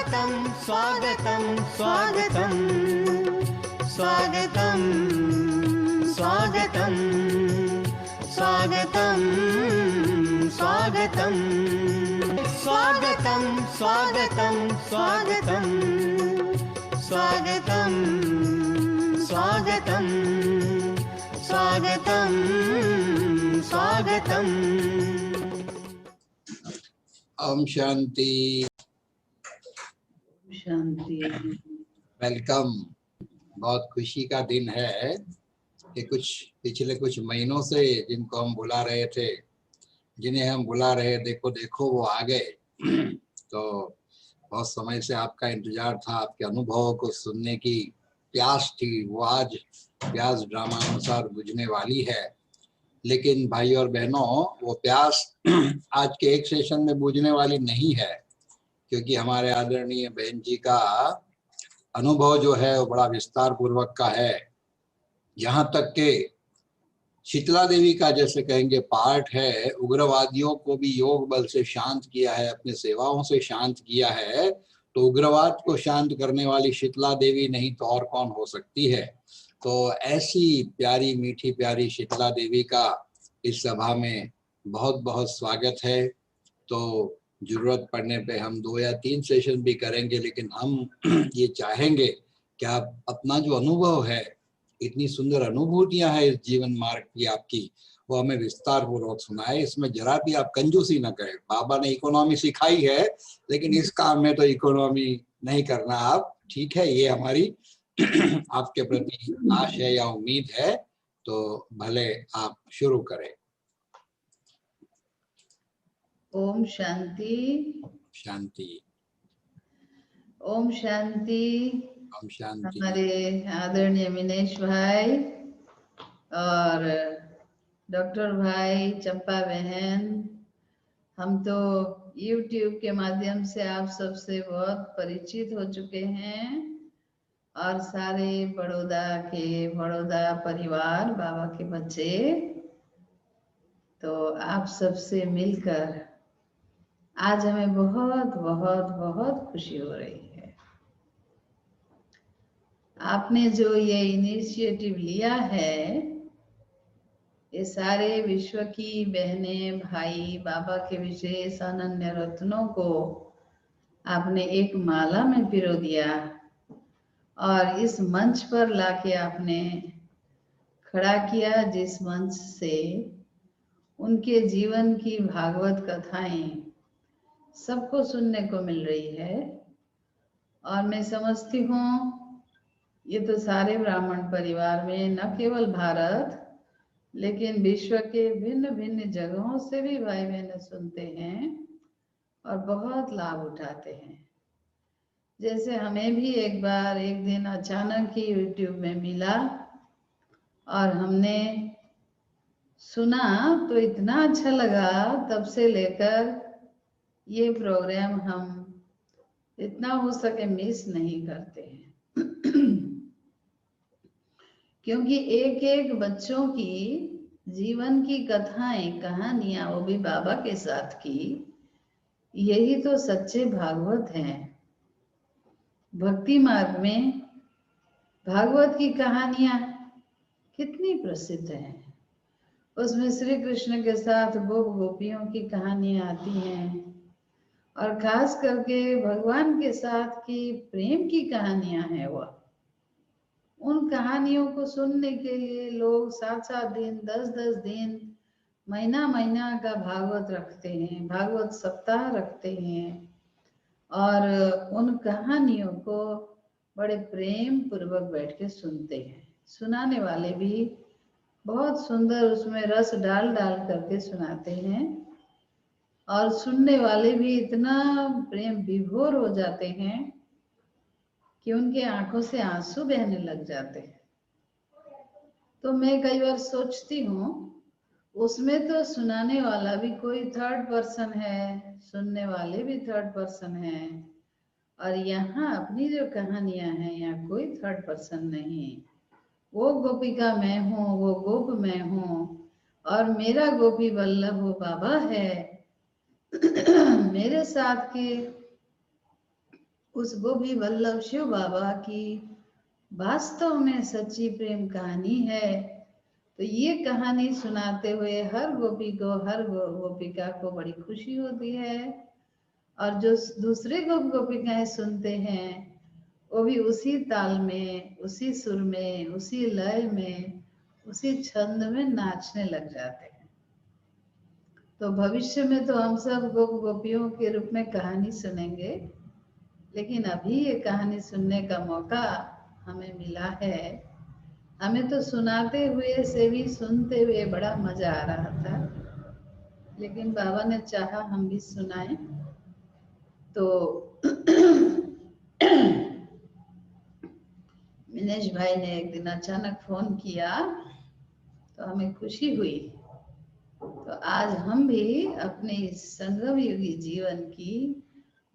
स्वागतं स्वागतं स्वागतं स्वागतं स्वागतं स्वागतं स्वागतं स्वागतं स्वागतं स्वागतं स्वागतं स्वागतं स्वागतं स्वागतं। ओम शांति शांति। वेलकम। बहुत खुशी का दिन है कि पिछले कुछ महीनों से जिनको हम बुला रहे थे, जिन्हें हम बुला रहे देखो देखो वो आ गए। तो बहुत समय से आपका इंतजार था, आपके अनुभवों को सुनने की प्यास थी, वो आज प्यास ड्रामानुसार बुझने वाली है। लेकिन भाई और बहनों, वो प्यास आज के एक सेशन में बुझने वाली नहीं है, क्योंकि हमारे आदरणीय बहन जी का अनुभव जो है वो बड़ा विस्तार पूर्वक का है। यहाँ तक के शीतला देवी का जैसे कहेंगे पार्ट है, उग्रवादियों को भी योग बल से शांत किया है, अपने सेवाओं से शांत किया है। तो उग्रवाद को शांत करने वाली शीतला देवी नहीं तो और कौन हो सकती है। तो ऐसी प्यारी मीठी प्यारी शीतला देवी का इस सभा में बहुत बहुत स्वागत है। तो जरूरत पड़ने पे हम 2 या 3 सेशन भी करेंगे, लेकिन हम ये चाहेंगे कि आप अपना जो अनुभव है, इतनी सुंदर अनुभूतियां हैं इस जीवन मार्ग की आपकी, वो हमें विस्तार पूर्वक सुनाए। इसमें जरा भी आप कंजूसी न करें। बाबा ने इकोनॉमी सिखाई है, लेकिन इस काम में तो इकोनॉमी नहीं करना आप, ठीक है। ये हमारी आपके प्रति आशा या उम्मीद है। तो भले आप शुरू करें। ओम शांति। शांति। ओम शांति। ओम शांति। हमारे आदरणीय मिनेश भाई और डॉक्टर भाई, चंपा बहन, हम तो YouTube के माध्यम से आप सबसे बहुत परिचित हो चुके हैं, और सारे बड़ौदा परिवार, बाबा के बच्चे, तो आप सबसे मिलकर आज हमें बहुत बहुत बहुत खुशी हो रही है। आपने जो ये इनिशिएटिव लिया है, ये सारे विश्व की बहनें भाई बाबा के विशेष अनन्य रत्नों को आपने एक माला में पिरो दिया और इस मंच पर लाके आपने खड़ा किया, जिस मंच से उनके जीवन की भागवत कथाएं सबको सुनने को मिल रही है। और मैं समझती हूँ ये तो सारे ब्राह्मण परिवार में, न केवल भारत लेकिन विश्व के भिन्न भिन्न जगहों से भी भाई बहनें सुनते हैं और बहुत लाभ उठाते हैं। जैसे हमें भी एक दिन अचानक ही YouTube में मिला और हमने सुना तो इतना अच्छा लगा। तब से लेकर ये प्रोग्राम हम इतना हो सके मिस नहीं करते हैं क्योंकि एक एक बच्चों की जीवन की कथाएं, कहानियां, वो भी बाबा के साथ की, यही तो सच्चे भागवत हैं। भक्ति मार्ग में भागवत की कहानियां कितनी प्रसिद्ध हैं। उसमें श्री कृष्ण के साथ गोपियों की कहानियां आती हैं, और खास करके भगवान के साथ की प्रेम की कहानियां हैं। वह उन कहानियों को सुनने के लिए लोग 7-7 दिन, 10-10 दिन, महीना महीना का भागवत रखते हैं, भागवत सप्ताह रखते हैं, और उन कहानियों को बड़े प्रेम पूर्वक बैठ के सुनते हैं। सुनाने वाले भी बहुत सुंदर उसमें रस डाल डाल करके सुनाते हैं, और सुनने वाले भी इतना प्रेम विभोर हो जाते हैं कि उनके आंखों से आंसू बहने लग जाते हैं। तो मैं कई बार सोचती हूँ, उसमें तो सुनाने वाला भी कोई थर्ड पर्सन है, सुनने वाले भी थर्ड पर्सन है, और यहाँ अपनी जो कहानियां हैं, यहाँ कोई थर्ड पर्सन नहीं। वो गोपिका मैं हूँ, वो गोप मैं हूँ, और मेरा गोपी वल्लभ वो बाबा है। मेरे साथ के उस गोपी वल्लभ शिव बाबा की वास्तव में सच्ची प्रेम कहानी है। तो ये कहानी सुनाते हुए हर गोपी को, हर गोपिका को बड़ी खुशी होती है, और जो दूसरे गोपिकाएं सुनते हैं वो भी उसी ताल में, उसी सुर में, उसी लय में, उसी छंद में नाचने लग जाते हैं। तो भविष्य में तो हम सब गोपियों के रूप में कहानी सुनेंगे, लेकिन अभी ये कहानी सुनने का मौका हमें मिला है। हमें तो सुनाते हुए से भी, सुनते हुए बड़ा मजा आ रहा था, लेकिन बाबा ने चाहा हम भी सुनाएं। तो मिनेश भाई ने एक दिन अचानक फोन किया, तो हमें खुशी हुई। तो आज हम भी अपने इस संगम युगी जीवन की,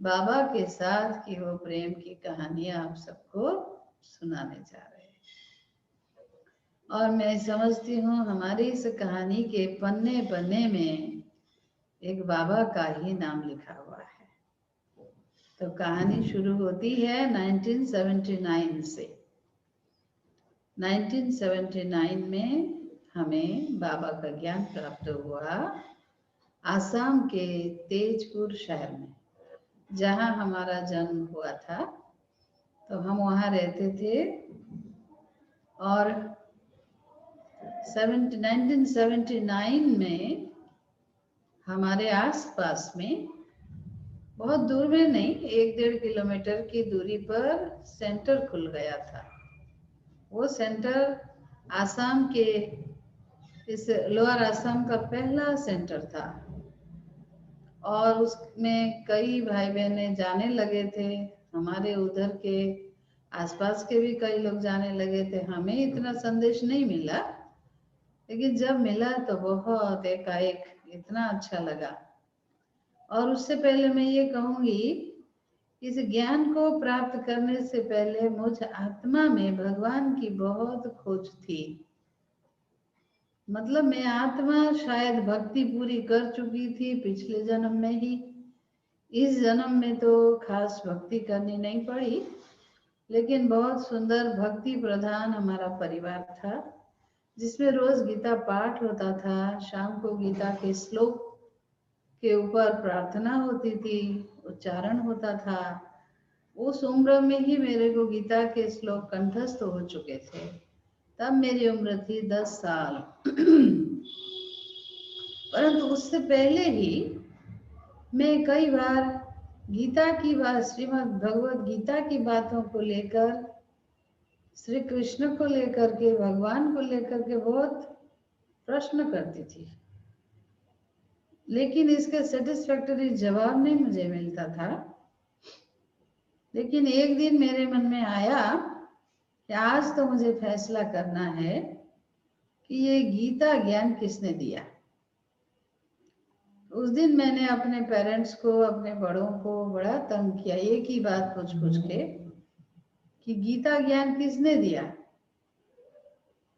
बाबा के साथ की वो प्रेम की कहानियां आप सबको सुनाने जा रहे हैं। और मैं समझती हूँ हमारी इस कहानी के पन्ने पन्ने में एक बाबा का ही नाम लिखा हुआ है। तो कहानी शुरू होती है 1979 से। 1979 में हमें बाबा का ज्ञान प्राप्त हुआ आसाम के तेजपुर शहर में, जहाँ हमारा जन्म हुआ था। तो हम वहाँ रहते थे, और 1979 में हमारे आसपास में, बहुत दूर में नहीं, 1-1.5 किलोमीटर की दूरी पर सेंटर खुल गया था। वो सेंटर आसाम के, इस लोअर आसाम का पहला सेंटर था, और उसमें कई भाई बहने जाने लगे थे। हमारे उधर के आसपास के भी कई लोग जाने लगे थे। हमें इतना संदेश नहीं मिला, लेकिन जब मिला तो बहुत एकाएक इतना अच्छा लगा। और उससे पहले मैं ये कहूँगी, इस ज्ञान को प्राप्त करने से पहले मुझ आत्मा में भगवान की बहुत खोज थी। मतलब मैं आत्मा शायद भक्ति पूरी कर चुकी थी पिछले जन्म में ही। इस जन्म में तो खास भक्ति करनी नहीं पड़ी, लेकिन बहुत सुंदर भक्ति प्रधान हमारा परिवार था, जिसमें रोज गीता पाठ होता था। शाम को गीता के श्लोक के ऊपर प्रार्थना होती थी, उच्चारण होता था। उस उम्र में ही मेरे को गीता के श्लोक कंठस्थ हो चुके थे। तब मेरी उम्र थी 10 साल। परंतु उससे पहले ही मैं कई बार गीता की बात, श्रीमद् भगवत गीता की बातों को लेकर, श्री कृष्ण को लेकर के, भगवान को लेकर के बहुत प्रश्न करती थी, लेकिन इसका सेटिस्फैक्टरी जवाब नहीं मुझे मिलता था। लेकिन एक दिन मेरे मन में आया कि आज तो मुझे फैसला करना है कि ये गीता ज्ञान किसने दिया। उस दिन मैंने अपने पेरेंट्स को, अपने बड़ों को बड़ा तंग किया, एक ही बात पूछ के कि गीता ज्ञान किसने दिया?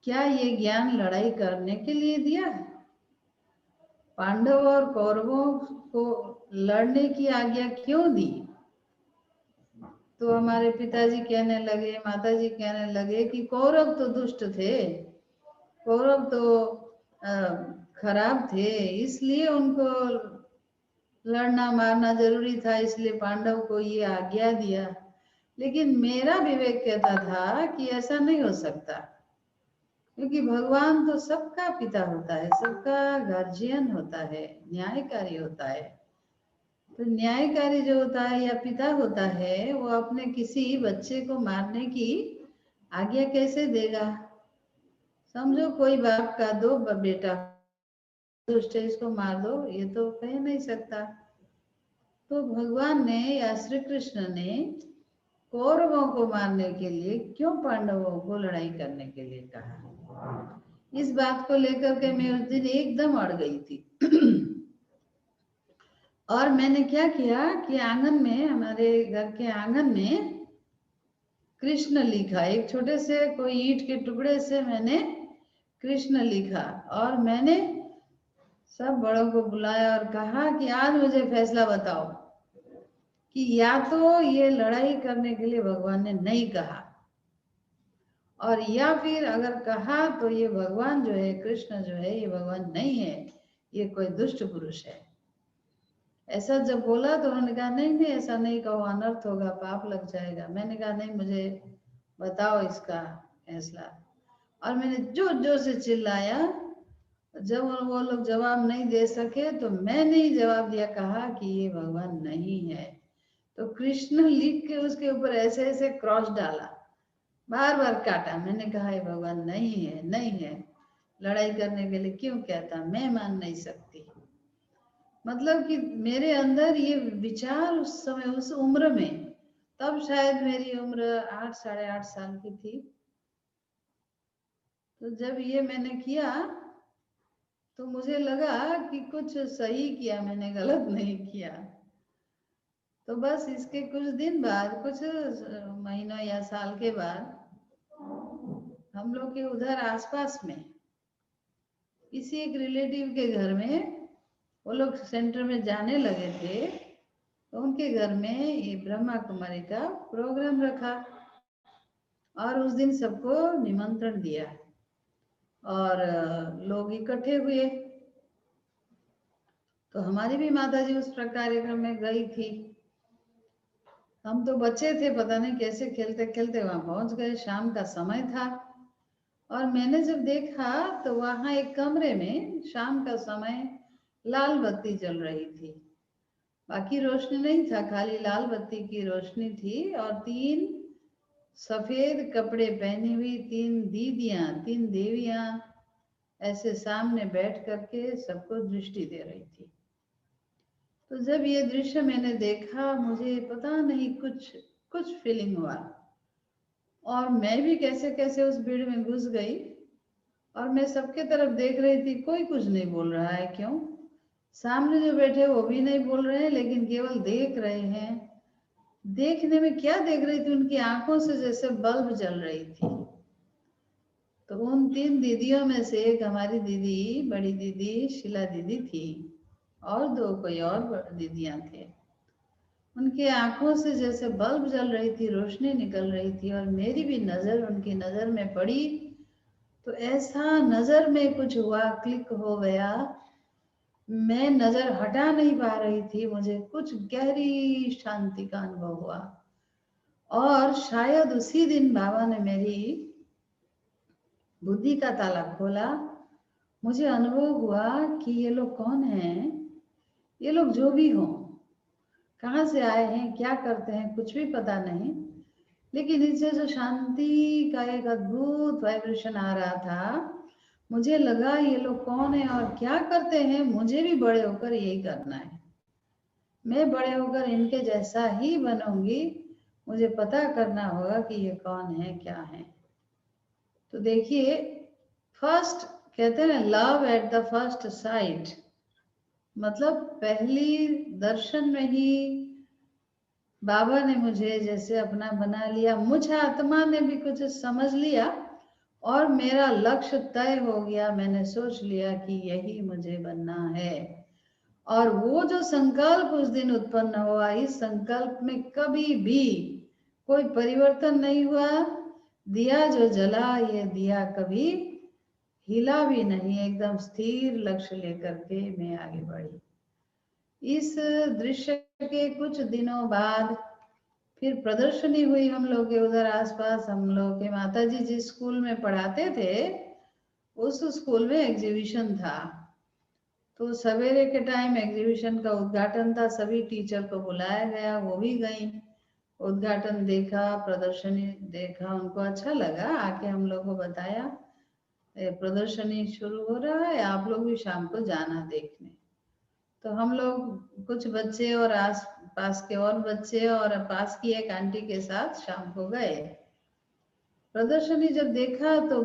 क्या ये ज्ञान लड़ाई करने के लिए दिया है? पांडव और कौरवों को लड़ने की आज्ञा क्यों दी? तो हमारे पिताजी कहने लगे, माताजी कहने लगे कि कौरव तो दुष्ट थे, कौरव तो खराब थे, इसलिए उनको लड़ना मारना जरूरी था, इसलिए पांडव को ये आज्ञा दिया। लेकिन मेरा विवेक कहता था कि ऐसा नहीं हो सकता, क्योंकि भगवान तो सबका पिता होता है, सबका गार्जियन होता है, न्यायकारी होता है। तो न्यायकारी जो होता है या पिता होता है, वो अपने किसी बच्चे को मारने की आज्ञा कैसे देगा? समझो कोई बाप का 2 बेटा दुष्ट है, इसको मार दो, ये तो कह नहीं सकता। तो भगवान ने या श्री कृष्ण ने कौरवों को मारने के लिए क्यों पांडवों को लड़ाई करने के लिए कहा? इस बात को लेकर के मैं उस दिन एकदम अड़ गई थी। और मैंने क्या किया कि आंगन में, हमारे घर के आंगन में कृष्ण लिखा, एक छोटे से कोई ईंट के टुकड़े से मैंने कृष्ण लिखा, और मैंने सब बड़ों को बुलाया और कहा कि आज मुझे फैसला बताओ कि या तो ये लड़ाई करने के लिए भगवान ने नहीं कहा, और या फिर अगर कहा तो ये भगवान जो है, कृष्ण जो है, ये भगवान नहीं है, ये कोई दुष्ट पुरुष है। ऐसा जब बोला तो उन्होंने कहा नहीं नहीं ऐसा नहीं कहो, अनर्थ होगा, पाप लग जाएगा। मैंने कहा नहीं, मुझे बताओ इसका फैसला। और मैंने जोर जोर से चिल्लाया। जब वो लोग जवाब नहीं दे सके तो मैंने ही जवाब दिया, कहा कि ये भगवान नहीं है। तो कृष्ण लिख के उसके ऊपर ऐसे ऐसे क्रॉस डाला, बार बार काटा। मैंने कहा ये भगवान नहीं है, नहीं है, लड़ाई करने के लिए क्यों कहता, मैं मान नहीं सकती। मतलब कि मेरे अंदर ये विचार उस समय, उस उम्र में, तब शायद मेरी उम्र 8 साढ़े 8 साल की थी। तो जब ये मैंने किया तो मुझे लगा कि कुछ सही किया मैंने, गलत नहीं किया। तो बस इसके कुछ दिन बाद, कुछ महीनों या साल के बाद, हम लोग के उधर आसपास में किसी एक रिलेटिव के घर में वो लोग सेंटर में जाने लगे थे, तो उनके घर में ये ब्रह्मा कुमारी का प्रोग्राम रखा और उस दिन सबको निमंत्रण दिया और लोग इकट्ठे हुए। तो हमारी भी माता जी उस कार्यक्रम में गई थी। हम तो बच्चे थे, पता नहीं कैसे खेलते खेलते वहां पहुंच गए। शाम का समय था और मैंने जब देखा तो वहां एक कमरे में शाम का समय लाल बत्ती जल रही थी, बाकी रोशनी नहीं था, खाली लाल बत्ती की रोशनी थी। और 3 सफेद कपड़े पहनी हुई 3 दीदियां, 3 देवियां ऐसे सामने बैठ करके सबको दृष्टि दे रही थी। तो जब ये दृश्य मैंने देखा, मुझे पता नहीं कुछ फीलिंग हुआ और मैं भी कैसे कैसे उस भीड़ में घुस गई और मैं सबके तरफ देख रही थी। कोई कुछ नहीं बोल रहा है, क्यों? सामने जो बैठे वो भी नहीं बोल रहे हैं, लेकिन केवल देख रहे हैं। देखने में क्या देख रही थी, उनकी आंखों से जैसे बल्ब जल रही थी। तो उन 3 दीदियों में से एक हमारी दीदी, बड़ी दीदी शीला दीदी थी और 2 कोई और दीदियां थे। उनके आंखों से जैसे बल्ब जल रही थी, रोशनी निकल रही थी और मेरी भी नजर उनकी नजर में पड़ी। तो ऐसा नजर में कुछ हुआ, क्लिक हो गया। मैं नजर हटा नहीं पा रही थी, मुझे कुछ गहरी शांति का अनुभव हुआ। और शायद उसी दिन बाबा ने मेरी बुद्धि का ताला खोला। मुझे अनुभव हुआ कि ये लोग कौन हैं, ये लोग जो भी हों, कहाँ से आए हैं, क्या करते हैं, कुछ भी पता नहीं, लेकिन इससे जो शांति का एक अद्भुत वाइब्रेशन आ रहा था, मुझे लगा ये लोग कौन है और क्या करते हैं, मुझे भी बड़े होकर यही करना है। मैं बड़े होकर इनके जैसा ही बनूंगी, मुझे पता करना होगा कि ये कौन है, क्या है। तो देखिए, फर्स्ट कहते हैं love at the first sight, मतलब पहली दर्शन में ही बाबा ने मुझे जैसे अपना बना लिया। मुझ आत्मा ने भी कुछ समझ लिया और मेरा लक्ष्य तय हो गया। मैंने सोच लिया कि यही मुझे बनना है। और वो जो संकल्प उस दिन उत्पन्न हुआ, इस संकल्प में कभी भी कोई परिवर्तन नहीं हुआ। दिया जो जला, ये दिया कभी हिला भी नहीं, एकदम स्थिर लक्ष्य लेकर के मैं आगे बढ़ी। इस दृश्य के कुछ दिनों बाद फिर प्रदर्शनी हुई हम लोग के उधर आसपास। हम लोग के माताजी जिस स्कूल में पढ़ाते थे, उस स्कूल में एग्जीबिशन था। तो सवेरे के टाइम एग्जीबिशन का उद्घाटन था, सभी टीचर को बुलाया गया, वो भी गई। उद्घाटन देखा, प्रदर्शनी देखा, उनको अच्छा लगा। आके हम लोग को बताया प्रदर्शनी शुरू हो रहा है, आप लोग भी शाम को जाना देखने। तो हम लोग कुछ बच्चे और आस पास के और बच्चे और पास की एक आंटी के साथ शाम को गए। प्रदर्शनी जब देखा तो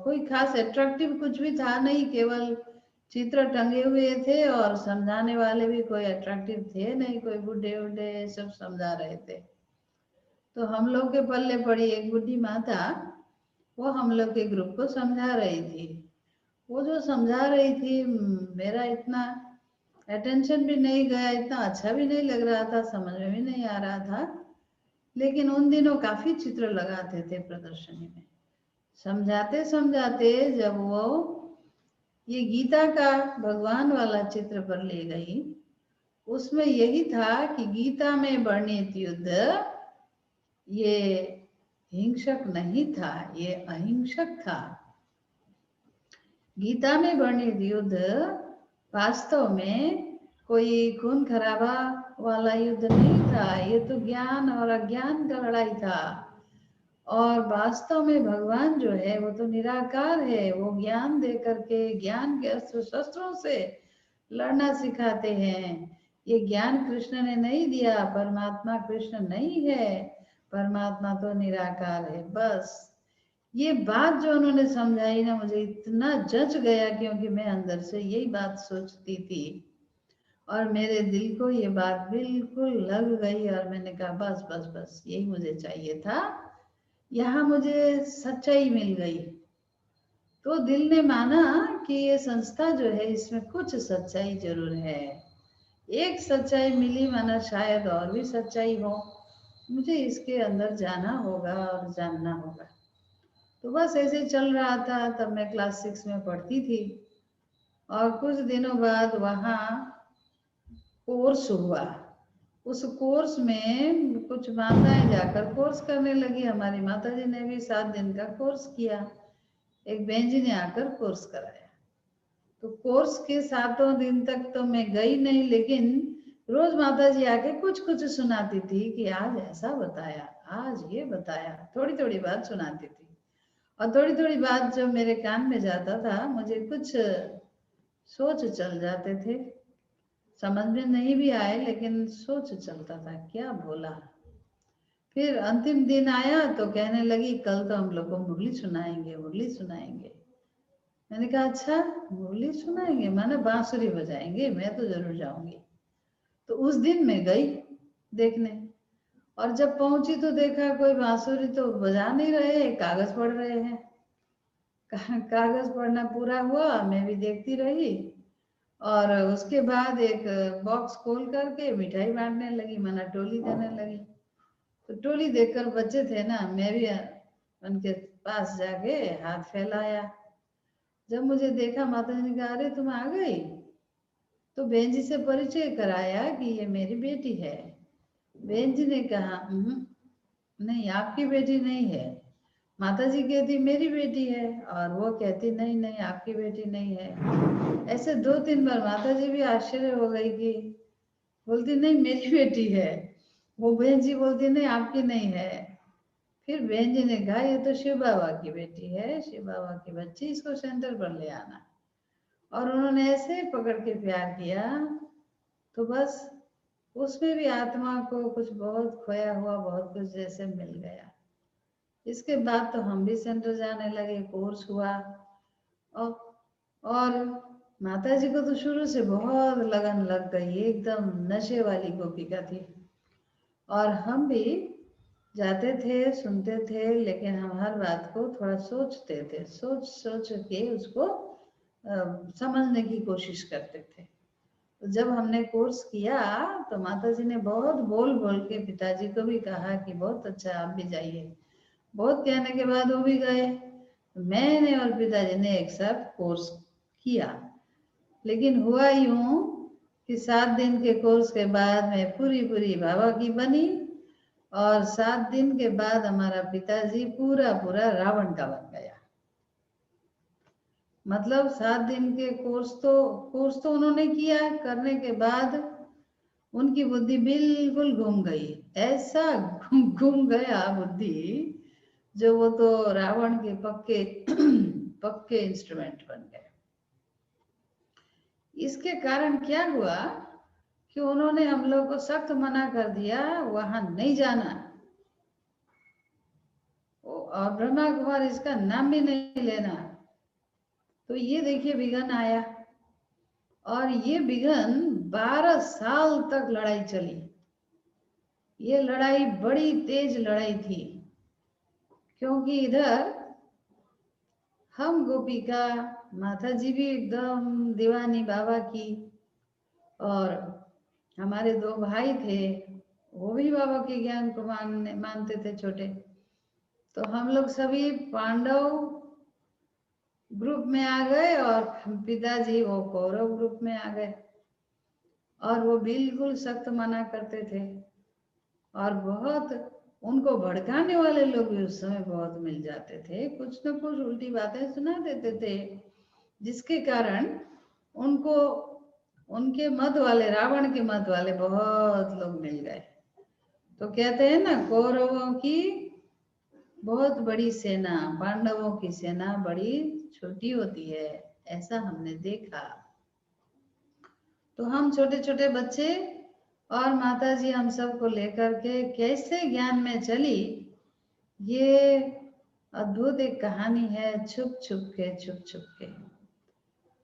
कोई खास अट्रैक्टिव कुछ भी था नहीं, केवल चित्र टंगे हुए थे और समझाने वाले भी कोई अट्रैक्टिव थे नहीं, कोई बूढ़े बूढ़े सब समझा रहे थे। तो हम लोग के पल्ले पड़ी एक बुढ़ी माता, वो हम लोग के ग्रुप को समझा रही थी। वो जो समझा रही थी, मेरा इतना अटेंशन भी नहीं गया, इतना अच्छा भी नहीं लग रहा था, समझ में भी नहीं आ रहा था। लेकिन उन दिनों काफी चित्र लगाते थे प्रदर्शनी में। समझाते समझाते जब वो ये गीता का भगवान वाला चित्र पर ले गई, उसमें यही था कि गीता में वर्णित युद्ध ये हिंसक नहीं था, ये अहिंसक था। गीता में वर्णित युद्ध वास्तव में कोई खून खराबा वाला युद्ध नहीं था, ये तो ज्ञान और अज्ञान का लड़ाई था। और वास्तव में भगवान जो है वो तो निराकार है, वो ज्ञान दे करके ज्ञान के अस्त्र शस्त्रों से लड़ना सिखाते हैं। ये ज्ञान कृष्ण ने नहीं दिया, परमात्मा कृष्ण नहीं है, परमात्मा तो निराकार है। बस ये बात जो उन्होंने समझाई ना, मुझे इतना जच गया, क्योंकि मैं अंदर से यही बात सोचती थी और मेरे दिल को ये बात बिल्कुल लग गई। और मैंने कहा बस बस बस यही मुझे चाहिए था, यहाँ मुझे सच्चाई मिल गई। तो दिल ने माना कि ये संस्था जो है इसमें कुछ सच्चाई जरूर है। एक सच्चाई मिली, माना शायद और भी सच्चाई हो, मुझे इसके अंदर जाना होगा और जानना होगा। तो बस ऐसे चल रहा था। तब मैं क्लास 6 में पढ़ती थी और कुछ दिनों बाद वहाँ कोर्स हुआ। उस कोर्स में कुछ माताएं जाकर कोर्स करने लगी। हमारी माता जी ने भी 7 दिन का कोर्स किया। एक बहन जी ने आकर कोर्स कराया। तो कोर्स के 7 दिन तक तो मैं गई नहीं, लेकिन रोज माता जी आके कुछ कुछ सुनाती थी कि आज ऐसा बताया, आज ये बताया, थोड़ी थोड़ी बात सुनाती थी। और थोड़ी थोड़ी बात जब मेरे कान में जाता था, मुझे कुछ सोच चल जाते थे, समझ में नहीं भी आए लेकिन सोच चलता था क्या बोला। फिर अंतिम दिन आया तो कहने लगी कल तो हम लोग को मुरली सुनाएंगे, मुरली सुनाएंगे। मैंने कहा अच्छा मुरली सुनाएंगे, माने बांसुरी बजाएंगे, मैं तो जरूर जाऊंगी। तो उस दिन मैं गई देखने, और जब पहुंची तो देखा कोई बांसुरी तो बजा नहीं रहे, कागज पढ़ रहे हैं। कागज पढ़ना पूरा हुआ, मैं भी देखती रही। और उसके बाद एक बॉक्स खोल करके मिठाई बांटने लगी, माना टोली देने लगी। तो टोली देखकर बच्चे थे ना, मैं भी उनके पास जाके हाथ फैलाया। जब मुझे देखा, माता जी ने कहा अरे तुम आ गई। तो बहन जी से परिचय कराया कि ये मेरी बेटी है। बहन जी ने कहा नहीं आपकी बेटी नहीं है। माता जी कहती मेरी बेटी है, और वो कहती नहीं नहीं आपकी बेटी नहीं है। ऐसे 2-3 बार माता जी भी आश्चर्य हो गई कि बोलती नहीं मेरी बेटी है, वो बहन जी बोलती नहीं आपकी नहीं है। फिर बहन जी ने कहा ये तो शिव बाबा की बेटी है, शिव बाबा की बच्ची, इसको सेंटर पर ले आना। और उन्होंने ऐसे पकड़ के प्यार किया। तो बस उसमें भी आत्मा को कुछ बहुत खोया हुआ बहुत कुछ जैसे मिल गया। इसके बाद तो हम भी सेंटर जाने लगे, कोर्स हुआ। और माता जी को तो शुरू से बहुत लगन लग गई, एकदम नशे वाली गोपिका थी। और हम भी जाते थे, सुनते थे, लेकिन हम हर बात को थोड़ा सोचते थे, सोच सोच के उसको समझने की कोशिश करते थे। तो जब हमने कोर्स किया तो माता जी ने बहुत बोल बोल के पिताजी को भी कहा कि बहुत अच्छा आप भी जाइए। बहुत कहने के बाद वो भी गए। मैंने और पिताजी ने एक साथ कोर्स किया। लेकिन हुआ यूं कि 7 दिन के कोर्स के बाद मैं पूरी पूरी बाबा की बनी, और 7 दिन के बाद हमारा पिताजी पूरा पूरा रावण का बन गया। मतलब 7 दिन के कोर्स तो उन्होंने किया, करने के बाद उनकी बुद्धि बिल्कुल घूम गई। ऐसा घूम गया बुद्धि, जो वो तो रावण के पक्के पक्के इंस्ट्रूमेंट बन गए। इसके कारण क्या हुआ कि उन्होंने हम लोग को सख्त मना कर दिया, वहां नहीं जाना। और ब्रह्मा कुमार इसका नाम भी नहीं लेना। तो ये देखिए विघन आया, और ये विघन 12 साल तक लड़ाई चली। ये लड़ाई बड़ी तेज लड़ाई थी, क्योंकि इधर हम गोपिका, माता जी भी एकदम दीवानी बाबा की, और हमारे 2 भाई थे, वो भी बाबा के ज्ञान को मानते थे छोटे। तो हम लोग सभी पांडव ग्रुप में आ गए और पिताजी वो कौरव ग्रुप में आ गए। और वो बिल्कुल सख्त मना करते थे, और बहुत उनको भड़काने वाले लोग भी उस समय बहुत मिल जाते थे, कुछ न कुछ उल्टी बातें सुना देते थे, जिसके कारण उनको उनके मत वाले, रावण के मत वाले बहुत लोग मिल गए। तो कहते हैं ना, कौरवों की बहुत बड़ी सेना, पांडवों की सेना बड़ी छोटी होती है, ऐसा हमने देखा। तो हम छोटे छोटे बच्चे और माताजी हम सबको लेकर के कैसे ज्ञान में चली, ये अद्भुत एक कहानी है। छुप छुप के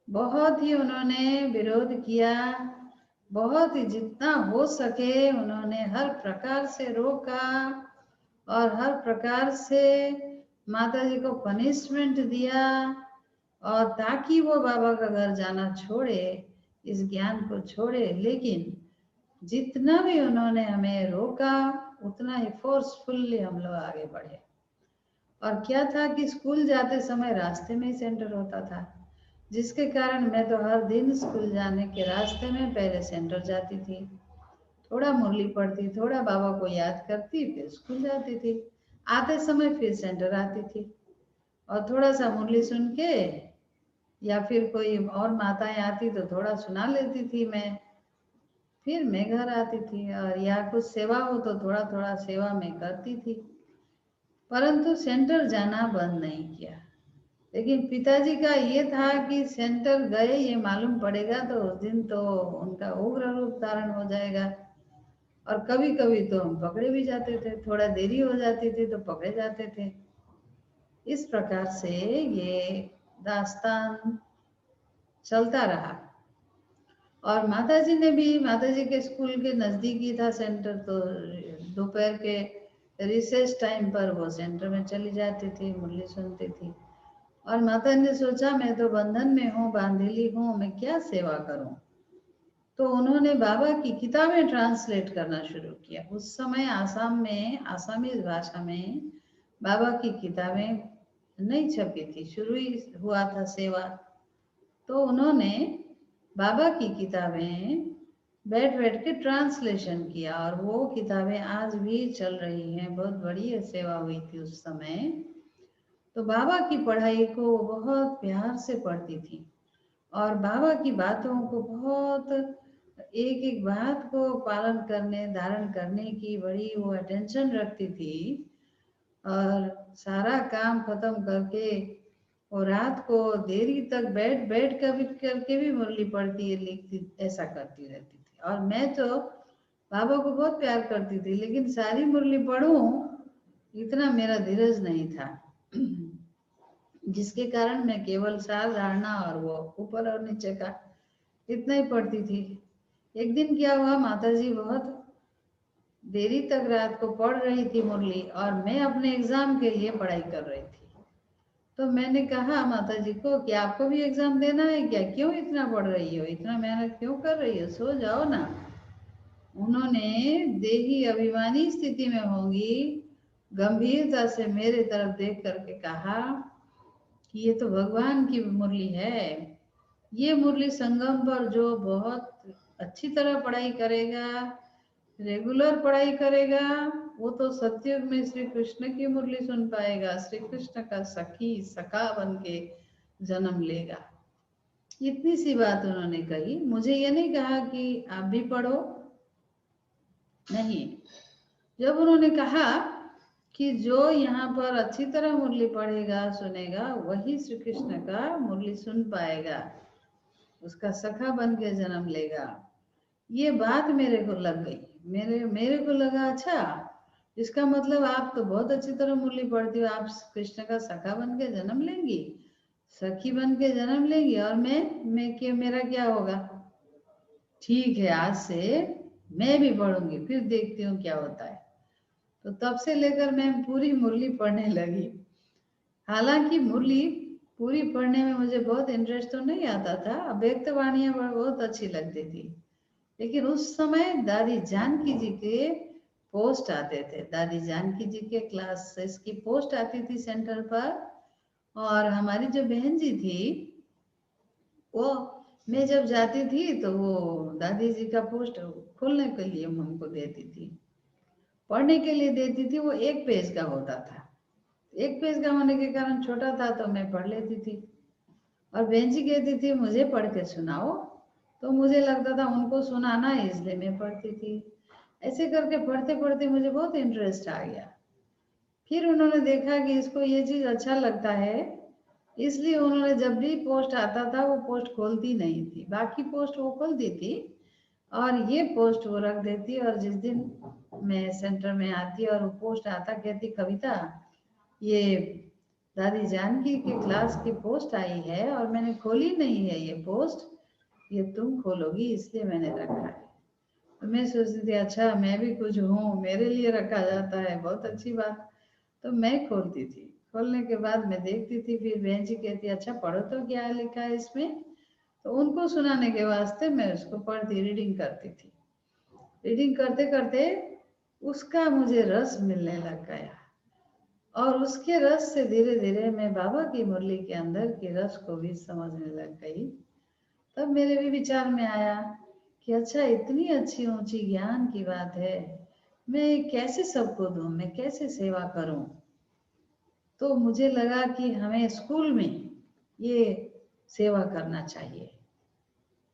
बहुत ही उन्होंने विरोध किया, बहुत ही जितना हो सके उन्होंने हर प्रकार से रोका और हर प्रकार से माताजी को पनिशमेंट दिया, और ताकि वो बाबा का घर जाना छोड़े, इस ज्ञान को छोड़े। लेकिन जितना भी उन्होंने हमें रोका, उतना ही फोर्सफुल्ली हम लोग आगे बढ़े। और क्या था कि स्कूल जाते समय रास्ते में ही सेंटर होता था, जिसके कारण मैं तो हर दिन स्कूल जाने के रास्ते में पहले सेंटर जाती थी, थोड़ा मुरली पढ़ती, थोड़ा बाबा को याद करती, फिर स्कूल जाती थी। आते समय फिर सेंटर आती थी और थोड़ा सा मुरली सुन के, या फिर कोई और माताएं आती तो थोड़ा सुना लेती थी मैं, फिर मैं घर आती थी। और या कुछ सेवा हो तो थोड़ा थोड़ा सेवा मैं करती थी, परंतु सेंटर जाना बंद नहीं किया। लेकिन पिताजी का ये था कि सेंटर गए ये मालूम पड़ेगा तो उस दिन तो उनका उग्र रूप धारण हो जाएगा। और कभी कभी तो हम पकड़े भी जाते थे, थोड़ा देरी हो जाती थी तो पकड़े जाते थे। इस प्रकार से ये दास्तान चलता रहा। और माताजी ने भी, माताजी के स्कूल के नज़दीक ही था सेंटर, तो दोपहर के रिसेस टाइम पर वो सेंटर में चली जाती थी, मुरली सुनती थी। और माता ने सोचा मैं तो बंधन में हूँ, बांधीली हूँ, मैं क्या सेवा करूँ। तो उन्होंने बाबा की किताबें ट्रांसलेट करना शुरू किया। उस समय आसाम में आसामीज भाषा में बाबा की किताबें नहीं छपी थी, शुरू ही हुआ था सेवा। तो उन्होंने बाबा की किताबें बैठ बैठ के ट्रांसलेशन किया, और वो किताबें आज भी चल रही हैं। बहुत बड़ी सेवा हुई थी उस समय। तो बाबा की पढ़ाई को बहुत प्यार से पढ़ती थी, और बाबा की बातों को बहुत, एक एक बात को पालन करने, धारण करने की बड़ी वो अटेंशन रखती थी। और सारा काम खत्म करके वो रात को देरी तक बैठ बैठ कर भी करके भी मुरली पढ़ती है, लिखती, ऐसा करती रहती थी। और मैं तो बाबा को बहुत प्यार करती थी, लेकिन सारी मुरली पढ़ूं इतना मेरा धीरज नहीं था, जिसके कारण मैं केवल सार धारणा और वो ऊपर और नीचे का इतना ही पढ़ती थी। एक दिन क्या हुआ, माताजी बहुत देरी तक रात को पढ़ रही थी मुरली, और मैं अपने एग्जाम के लिए पढ़ाई कर रही थी। तो मैंने कहा माताजी को कि आपको भी एग्जाम देना है क्या, क्यों इतना पढ़ रही हो, इतना मेहनत क्यों कर रही हो, सो जाओ ना। उन्होंने देही अभिमानी स्थिति में होंगी, गंभीरता से मेरे तरफ देख करके कहा कि ये तो भगवान की मुरली है। ये मुरली संगम पर जो बहुत अच्छी तरह पढ़ाई करेगा, रेगुलर पढ़ाई करेगा, वो तो सतयुग में श्री कृष्ण की मुरली सुन पाएगा, श्री कृष्ण का सखी सखा बन के जन्म लेगा। इतनी सी बात उन्होंने कही। मुझे ये नहीं कहा कि आप भी पढ़ो, नहीं। जब उन्होंने कहा कि जो यहाँ पर अच्छी तरह मुरली पढ़ेगा, सुनेगा, वही श्री कृष्ण का मुरली सुन पाएगा, उसका सखा बन के जन्म लेगा, ये बात मेरे को लग गई। मेरे को लगा, अच्छा इसका मतलब आप तो बहुत अच्छी तरह मुरली पढ़ती हो, आप कृष्ण का सखा बन के जन्म लेंगी, सखी बन के जन्म लेंगी, और मेरा क्या होगा। ठीक है, आज से मैं भी पढ़ूंगी, फिर देखती हूँ क्या होता है। तो तब से लेकर मैं पूरी मुरली पढ़ने लगी। हालांकि मुरली पूरी पढ़ने में मुझे बहुत इंटरेस्ट तो नहीं आता था, व्यक्त वाणियाँ बहुत अच्छी लगती थी, लेकिन उस समय दादी जानकी जी के पोस्ट आते थे, दादी जानकी जी के क्लासेस की पोस्ट आती थी सेंटर पर। और हमारी जो बहन जी थी वो, मैं जब जाती थी तो वो दादी जी का पोस्ट खोलने के लिए हमको देती थी, पढ़ने के लिए देती थी। वो 1 पेज का होता था, 1 पेज का होने के कारण छोटा था तो मैं पढ़ लेती थी। और बहन जी कहती थी मुझे पढ़ के सुनाओ, तो मुझे लगता था उनको सुनाना है, इसलिए मैं पढ़ती थी। ऐसे करके पढ़ते पढ़ते मुझे बहुत इंटरेस्ट आ गया। फिर उन्होंने देखा कि इसको ये चीज़ अच्छा लगता है, इसलिए उन्होंने जब भी पोस्ट आता था वो पोस्ट खोलती नहीं थी, बाकी पोस्ट वो खोलती थी और ये पोस्ट वो रख देती। और जिस दिन मैं सेंटर में आती और वो पोस्ट आता, कहती कविता ये दादी जानकी के क्लास की पोस्ट आई है और मैंने खोली नहीं है ये पोस्ट, ये तुम खोलोगी इसलिए मैंने रखा है। तो मैं सोचती थी अच्छा मैं भी कुछ हूँ, मेरे लिए रखा जाता है, बहुत अच्छी बात। तो मैं खोलती थी, खोलने के बाद मैं देखती थी, फिर बहन जी कहती अच्छा पढ़ो तो क्या लिखा है इसमें। तो उनको सुनाने के वास्ते मैं उसको पढ़ती, रीडिंग करती थी। रीडिंग करते करते उसका मुझे रस मिलने लग गया और उसके रस से धीरे धीरे मैं बाबा की मुरली के अंदर के रस को भी समझने लग गई। तब मेरे भी विचार में आया कि अच्छा इतनी अच्छी ऊंची ज्ञान की बात है, मैं कैसे सबको दूं, मैं कैसे सेवा करूं। तो मुझे लगा कि हमें स्कूल में ये सेवा करना चाहिए।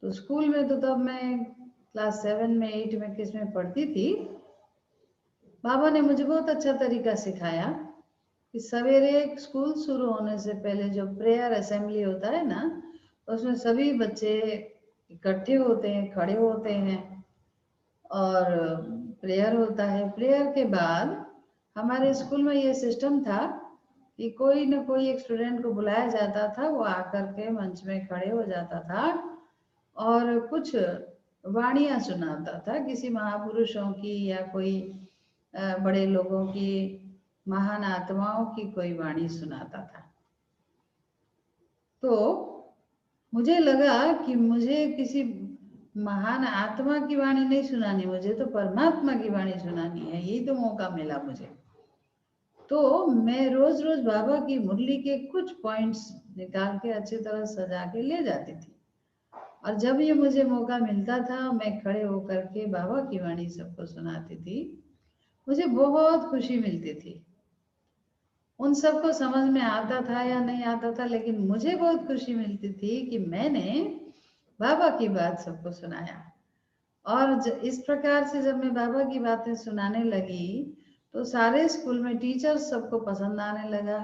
तो स्कूल में तो तब मैं क्लास 7 में 8 में किस में पढ़ती थी, बाबा ने मुझे बहुत अच्छा तरीका सिखाया कि सवेरे स्कूल शुरू होने से पहले जो प्रेयर असेंबली होता है ना, उसमें सभी बच्चे इकट्ठे होते हैं, खड़े होते हैं और प्रेयर होता है। प्रेयर के बाद हमारे स्कूल में ये सिस्टम था कि कोई न कोई एक स्टूडेंट को बुलाया जाता था, वो आकर के मंच में खड़े हो जाता था और कुछ वाणियाँ सुनाता था, किसी महापुरुषों की या कोई बड़े लोगों की, महान आत्माओं की कोई वाणी सुनाता था। तो मुझे लगा कि मुझे किसी महान आत्मा की वाणी नहीं सुनानी, मुझे तो परमात्मा की वाणी सुनानी है, यही तो मौका मिला मुझे। तो मैं रोज रोज बाबा की मुरली के कुछ पॉइंट्स निकाल के अच्छी तरह सजा के ले जाती थी और जब ये मुझे मौका मिलता था मैं खड़े होकर के बाबा की वाणी सबको सुनाती थी। मुझे बहुत खुशी मिलती थी। उन सबको समझ में आता था या नहीं आता था, लेकिन मुझे बहुत खुशी मिलती थी कि मैंने बाबा की बात सबको सुनाया। और इस प्रकार से जब मैं बाबा की बातें सुनाने लगी तो सारे स्कूल में टीचर्स सबको पसंद आने लगा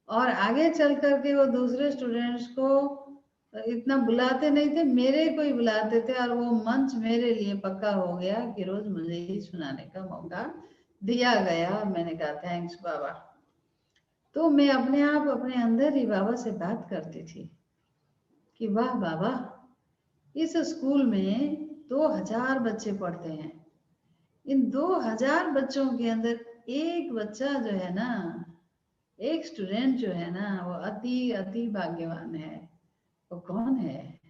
और आगे चल करके वो दूसरे स्टूडेंट्स को इतना बुलाते नहीं थे, मेरे को ही बुलाते थे और वो मंच मेरे लिए पक्का हो गया कि रोज मुझे ही सुनाने का मौका दिया गया। मैंने कहा थैंक्स बाबा। तो मैं अपने आप अपने अंदर ही बाबा से बात करती थी कि वाह बाबा, इस स्कूल में 2000 बच्चे पढ़ते हैं, इन 2000 बच्चों के अंदर एक बच्चा जो है ना, एक स्टूडेंट जो है ना, वो अति अति भाग्यवान है। वो कौन है?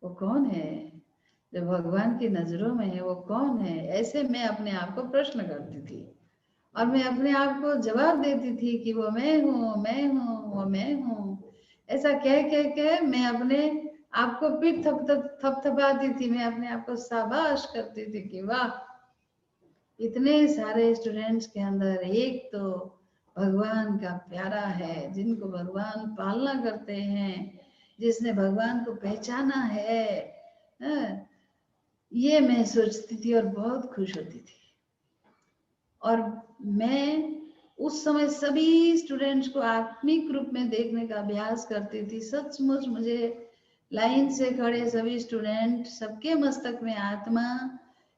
वो कौन है जो भगवान की नजरों में है? वो कौन है? ऐसे मैं अपने आप को प्रश्न करती थी और मैं अपने आप को जवाब देती थी कि वो मैं हूँ, मैं हूँ, वो मैं हूँ। ऐसा कह कह के मैं अपने आपको पीठ थपथपाती थी, मैं अपने आप को शाबाश करती थी कि वाह, इतने सारे स्टूडेंट्स के अंदर एक तो भगवान का प्यारा है, जिनको भगवान पालना करते हैं, जिसने भगवान को पहचाना है। ये मैं सोचती थी और बहुत खुश होती थी। और मैं उस समय सभी स्टूडेंट्स को आत्मिक रूप में देखने का अभ्यास करती थी। सचमुच मुझे लाइन से खड़े सभी स्टूडेंट, सबके मस्तक में आत्मा,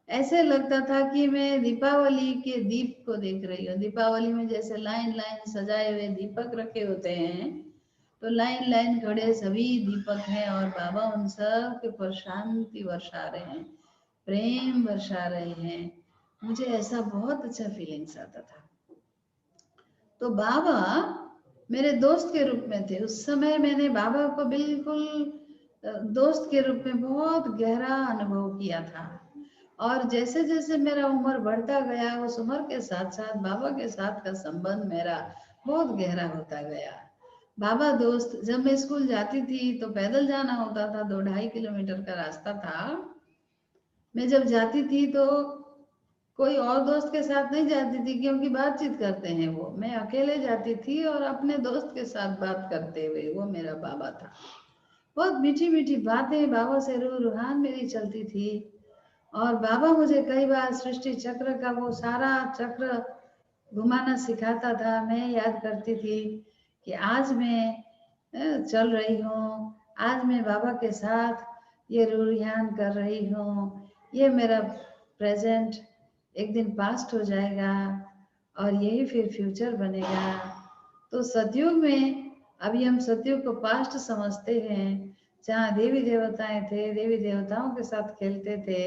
ऐसे लगता था कि मैं दीपावली के दीप को देख रही हूँ। दीपावली में जैसे लाइन लाइन सजाए हुए दीपक रखे होते हैं, तो लाइन लाइन खड़े सभी दीपक हैं और बाबा उन सब के ऊपर शांति बरसा रहे हैं, प्रेम बरसा रहे हैं। मुझे ऐसा बहुत अच्छा फीलिंग्स आता था। तो बाबा मेरे दोस्त के रूप में थे। उस समय मैंने बाबा को बिल्कुल दोस्त के रूप में बहुत गहरा अनुभव किया था। और जैसे जैसे मेरा उम्र बढ़ता गया, उस उम्र के साथ साथ बाबा के साथ का संबंध मेरा बहुत गहरा होता गया। बाबा दोस्त, जब मैं स्कूल जाती थी तो पैदल जाना होता था, 2-2.5 किलोमीटर का रास्ता था। मैं जब जाती थी तो कोई और दोस्त के साथ नहीं जाती थी, क्योंकि बातचीत करते हैं वो। मैं अकेले जाती थी और अपने दोस्त के साथ बात करते हुए, वो मेरा बाबा था। बहुत मीठी मीठी बातें बाबा से रूहान मेरी चलती थी। और बाबा मुझे कई बार सृष्टि चक्र का वो सारा चक्र घुमाना सिखाता था। मैं याद करती थी कि आज मैं चल रही हूँ, आज मैं बाबा के साथ ये रूहान कर रही हूँ, ये मेरा प्रेजेंट एक दिन पास्ट हो जाएगा और यही फिर फ्यूचर बनेगा। तो सतयुग में, अभी हम सतयुग को पास्ट समझते हैं, जहाँ देवी देवताएं थे, देवी देवताओं के साथ खेलते थे,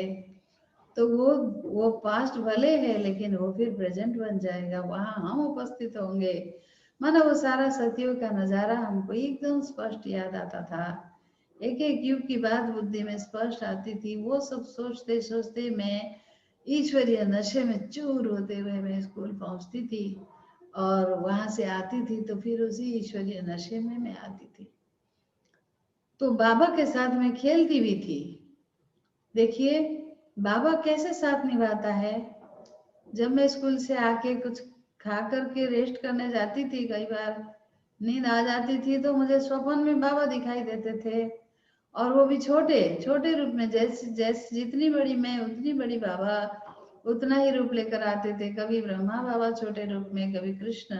तो वो पास्ट भले है लेकिन वो फिर प्रेजेंट बन जाएगा, वहां हम उपस्थित होंगे। मानो वो सारा सतयुग का नजारा हमको एकदम स्पष्ट याद आता था। एक एक युग की बात बुद्धि में स्पष्ट आती थी। वो सब सोचते सोचते मैं ईश्वरीय नशे में चूर होते हुए मैं स्कूल पहुंचती थी, और वहां से आती थी तो फिर उसी ईश्वरीय नशे में मैं आती थी। तो बाबा के साथ मैं खेलती भी थी। देखिए बाबा कैसे साथ निभाता है। जब मैं स्कूल से आके कुछ खा करके रेस्ट करने जाती थी, कई बार नींद आ जाती थी, तो मुझे स्वप्न में बाबा दिखाई देते थे, और वो भी छोटे छोटे रूप में। जैसे जैसे जितनी बड़ी मैं उतनी बड़ी बाबा उतना ही रूप लेकर आते थे। कभी ब्रह्मा बाबा छोटे रूप में, कभी कृष्ण।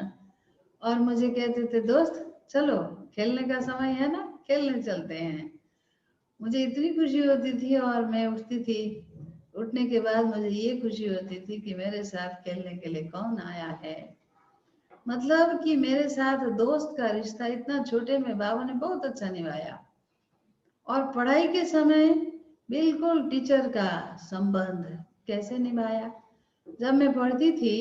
और मुझे कहते थे, दोस्त चलो खेलने का समय है ना, खेलने चलते हैं। मुझे इतनी खुशी होती थी, और मैं उठती थी। उठने के बाद मुझे ये खुशी होती थी कि मेरे साथ खेलने के लिए कौन आया है। मतलब कि मेरे साथ दोस्त का रिश्ता इतना छोटे में बाबा ने बहुत अच्छा निभाया। और पढ़ाई के समय बिल्कुल टीचर का संबंध कैसे निभाया। जब मैं पढ़ती थी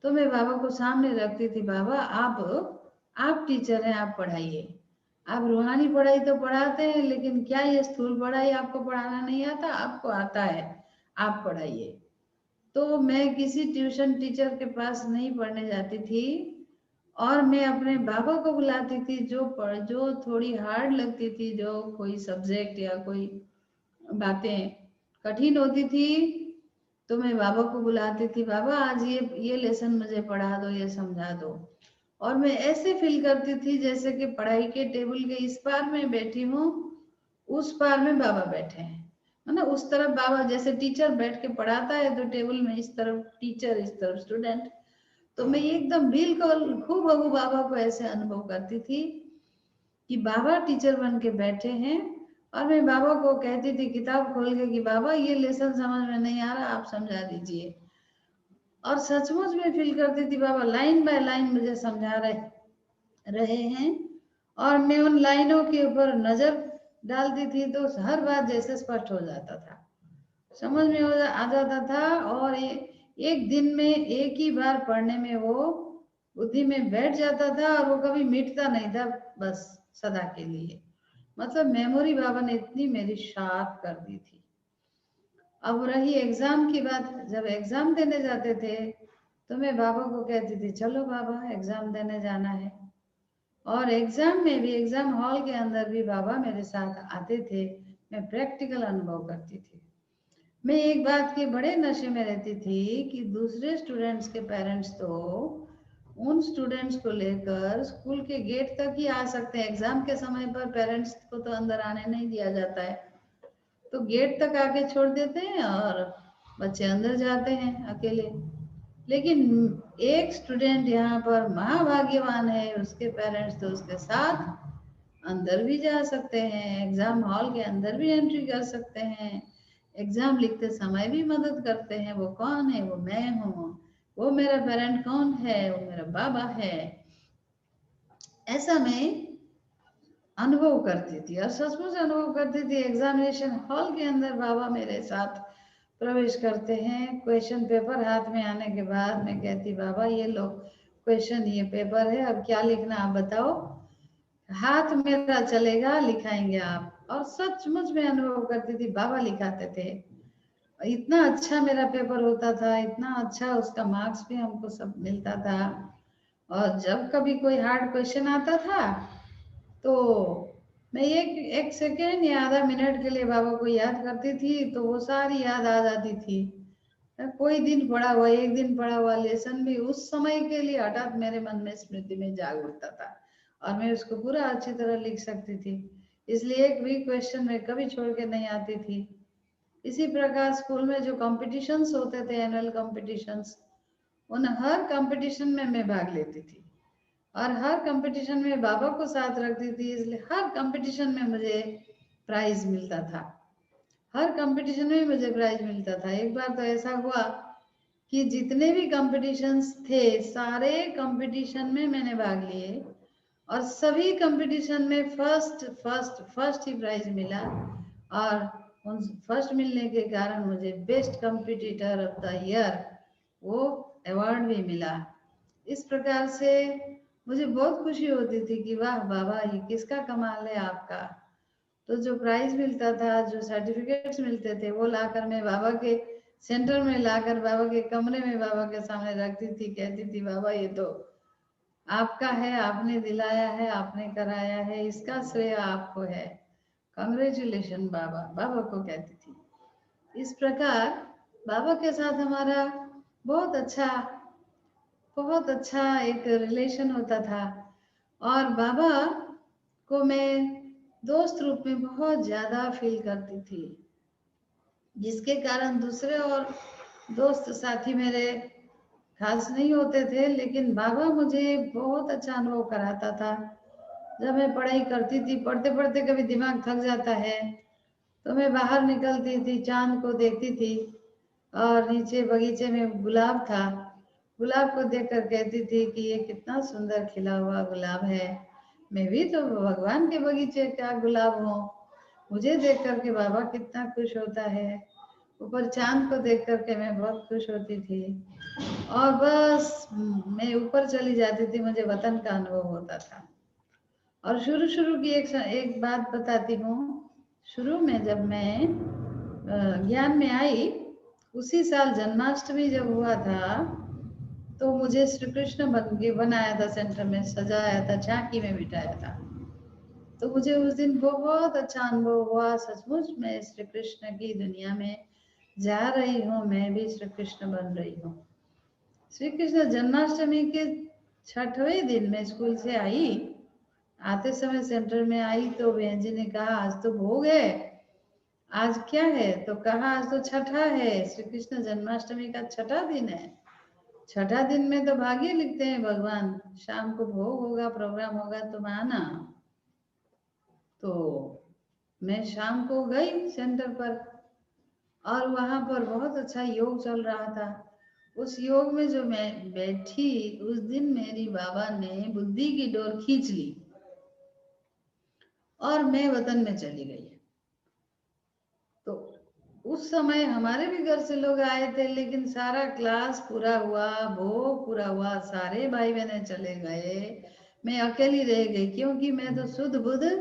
तो मैं बाबा को सामने रखती थी, बाबा आप टीचर हैं, आप पढ़ाइए। आप रूहानी पढ़ाई तो पढ़ाते हैं, लेकिन क्या ये स्थूल पढ़ाई आपको पढ़ाना नहीं आता? आपको आता है, आप पढ़ाइए। तो मैं किसी ट्यूशन टीचर के पास नहीं पढ़ने जाती थी, और मैं अपने बाबा को बुलाती थी। जो थोड़ी हार्ड लगती थी, जो कोई सब्जेक्ट या कोई बातें कठिन होती थी, तो मैं बाबा को बुलाती थी, बाबा आज ये लेसन मुझे पढ़ा दो, ये समझा दो। और मैं ऐसे फील करती थी जैसे कि पढ़ाई के टेबल के इस पार में बैठी हूँ, उस पार में बाबा बैठे हैं। मतलब उस तरफ बाबा, जैसे टीचर बैठ के पढ़ाता है तो टेबल में इस तरफ टीचर, इस तरफ स्टूडेंट। तो मैं एकदम बिल्कुल खूबहू बाबा को ऐसे अनुभव करती थी कि बाबा टीचर बन के बैठे हैं। और मैं बाबा को कहती थी किताब खोल के कि बाबा ये लेसन समझ में नहीं आ रहा, आप समझा दीजिए। और सचमुच में फील करती थी बाबा लाइन बाय लाइन मुझे समझा रहे हैं, और मैं उन लाइनों के ऊपर नजर डालती थी तो हर बात जैसे स्पष्ट हो जाता था, समझ में आ जाता था। और एक दिन में एक ही बार पढ़ने में वो बुद्धि में बैठ जाता था, और वो कभी मिटता नहीं था, बस सदा के लिए। मतलब मेमोरी बाबा ने इतनी मेरी शार्प कर दी थी। अब रही एग्जाम की बात, जब एग्जाम देने जाते थे तो मैं बाबा को कहती थी, चलो बाबा एग्जाम देने जाना है। और एग्जाम में भी, एग्जाम हॉल के अंदर भी बाबा मेरे साथ आते थे। मैं प्रैक्टिकल अनुभव करती थी। मैं एक बात के बड़े नशे में रहती थी कि दूसरे स्टूडेंट्स के पेरेंट्स तो उन स्टूडेंट्स को लेकर स्कूल के गेट तक ही आ सकते हैं। एग्जाम के समय पर पेरेंट्स को तो अंदर आने नहीं दिया जाता है, तो गेट तक आके छोड़ देते हैं और बच्चे अंदर जाते हैं अकेले। लेकिन एक स्टूडेंट यहाँ पर महाभाग्यवान है, उसके पेरेंट्स तो उसके साथ अंदर भी जा सकते हैं, एग्जाम हॉल के अंदर भी एंट्री कर सकते हैं, एग्जाम लिखते समय भी मदद करते हैं। वो कौन है? वो मैं हूँ। वो मेरा पेरेंट कौन है? वो मेरा बाबा है। ऐसा मैं अनुभव करती थी, और सचमुच अनुभव करती थी। एग्जामिनेशन हॉल के अंदर बाबा मेरे साथ प्रवेश करते हैं। क्वेश्चन पेपर हाथ में आने के बाद मैं कहती, बाबा ये लो क्वेश्चन, ये पेपर है, अब क्या लिखना आप बताओ। हाथ मेरा चलेगा, लिखाएंगे आप। और सचमुच में अनुभव करती थी। बाबा लिखाते थे, इतना अच्छा मेरा पेपर होता था, इतना अच्छा उसका मार्क्स भी हमको सब मिलता था। और जब कभी कोई हार्ड क्वेश्चन आता था तो मैं एक सेकेंड या आधा मिनट के लिए बाबा को याद करती थी तो वो सारी याद आ जाती थी। कोई दिन पढ़ा हुआ, एक दिन पढ़ा हुआ लेसन भी उस समय के लिए हठात मेरे मन में स्मृति में जाग उठता था और मैं उसको पूरा अच्छी तरह लिख सकती थी। इसलिए एक भी क्वेश्चन में कभी छोड़ के नहीं आती थी। इसी प्रकार स्कूल में जो कॉम्पिटिशन्स होते थे, एनुअल कॉम्पिटिशन्स, उन हर कंपटीशन में मैं भाग लेती थी और हर कंपटीशन में बाबा को साथ रखती थी, इसलिए हर कंपटीशन में मुझे प्राइज मिलता था। हर कंपटीशन में मुझे प्राइज मिलता था। एक बार तो ऐसा हुआ कि जितने भी कंपटीशंस थे सारे कंपटीशन में मैंने भाग लिए और सभी कंपटीशन में फर्स्ट ही प्राइज मिला। और उन फर्स्ट मिलने के कारण मुझे best competitor of the year वो अवार्ड भी मिला। इस प्रकार से मुझे बहुत खुशी होती थी कि वाह बाबा, ये किसका कमाल है आपका। तो जो प्राइज मिलता था, जो सर्टिफिकेट्स मिलते थे, वो लाकर मैं बाबा के सेंटर में लाकर बाबा के कमरे में बाबा के सामने रखती थी। कहती थी बाबा ये तो आपका है, आपने दिलाया है, आपने कराया है, इसका श्रेय आपको है, कांग्रेचुलेशन बाबा, बाबा को कहती थी। इस प्रकार बाबा के साथ हमारा बहुत अच्छा एक रिलेशन होता था और बाबा को मैं दोस्त रूप में बहुत ज्यादा फील करती थी, जिसके कारण दूसरे और दोस्त साथी मेरे खास नहीं होते थे, लेकिन बाबा मुझे बहुत अच्छा अनुभव कराता था। जब मैं पढ़ाई करती थी, पढ़ते पढ़ते कभी दिमाग थक जाता है तो मैं बाहर निकलती थी, चांद को देखती थी और नीचे बगीचे में गुलाब था, गुलाब को देखकर कहती थी कि ये कितना सुंदर खिला हुआ गुलाब है, मैं भी तो भगवान के बगीचे का गुलाब हूँ। मुझे देख करके बाबा कितना खुश होता है। ऊपर चांद को देख करके मैं बहुत खुश होती थी और बस मैं ऊपर चली जाती थी, मुझे वतन का अनुभव होता था। और शुरू की एक बात बताती हूँ। शुरू में जब मैं ज्ञान में आई, उसी साल जन्माष्टमी जब हुआ था तो मुझे श्री कृष्ण बनाया था, सेंटर में सजाया था, झांकी में बिठाया था। तो मुझे उस दिन बहुत अच्छा अनुभव हुआ। सचमुच मैं श्री कृष्ण की दुनिया में जा रही हूँ, मैं भी श्री कृष्ण बन रही हूँ। श्री कृष्ण जन्माष्टमी के 6वें दिन में स्कूल से आई, आते समय सेंटर में आई तो बहन जी ने कहा आज तो भोग है, आज क्या है, तो कहा आज तो छठा है, श्री कृष्ण जन्माष्टमी का 6ठा दिन है। 6ठा दिन में तो भाग्य लिखते हैं भगवान, शाम को भोग होगा, प्रोग्राम होगा, तुम आना। तो मैं शाम को गई सेंटर पर और वहां पर बहुत अच्छा योग चल रहा था। उस योग में जो मैं बैठी, उस दिन मेरी बाबा ने बुद्धि की डोर खींच ली और मैं वतन में चली गई। तो उस समय हमारे भी घर से लोग आए थे, लेकिन सारा क्लास पूरा हुआ, भोग पूरा हुआ, सारे भाई बहने चले गए, मैं अकेली रह गई क्योंकि मैं तो शुद्ध बुद्ध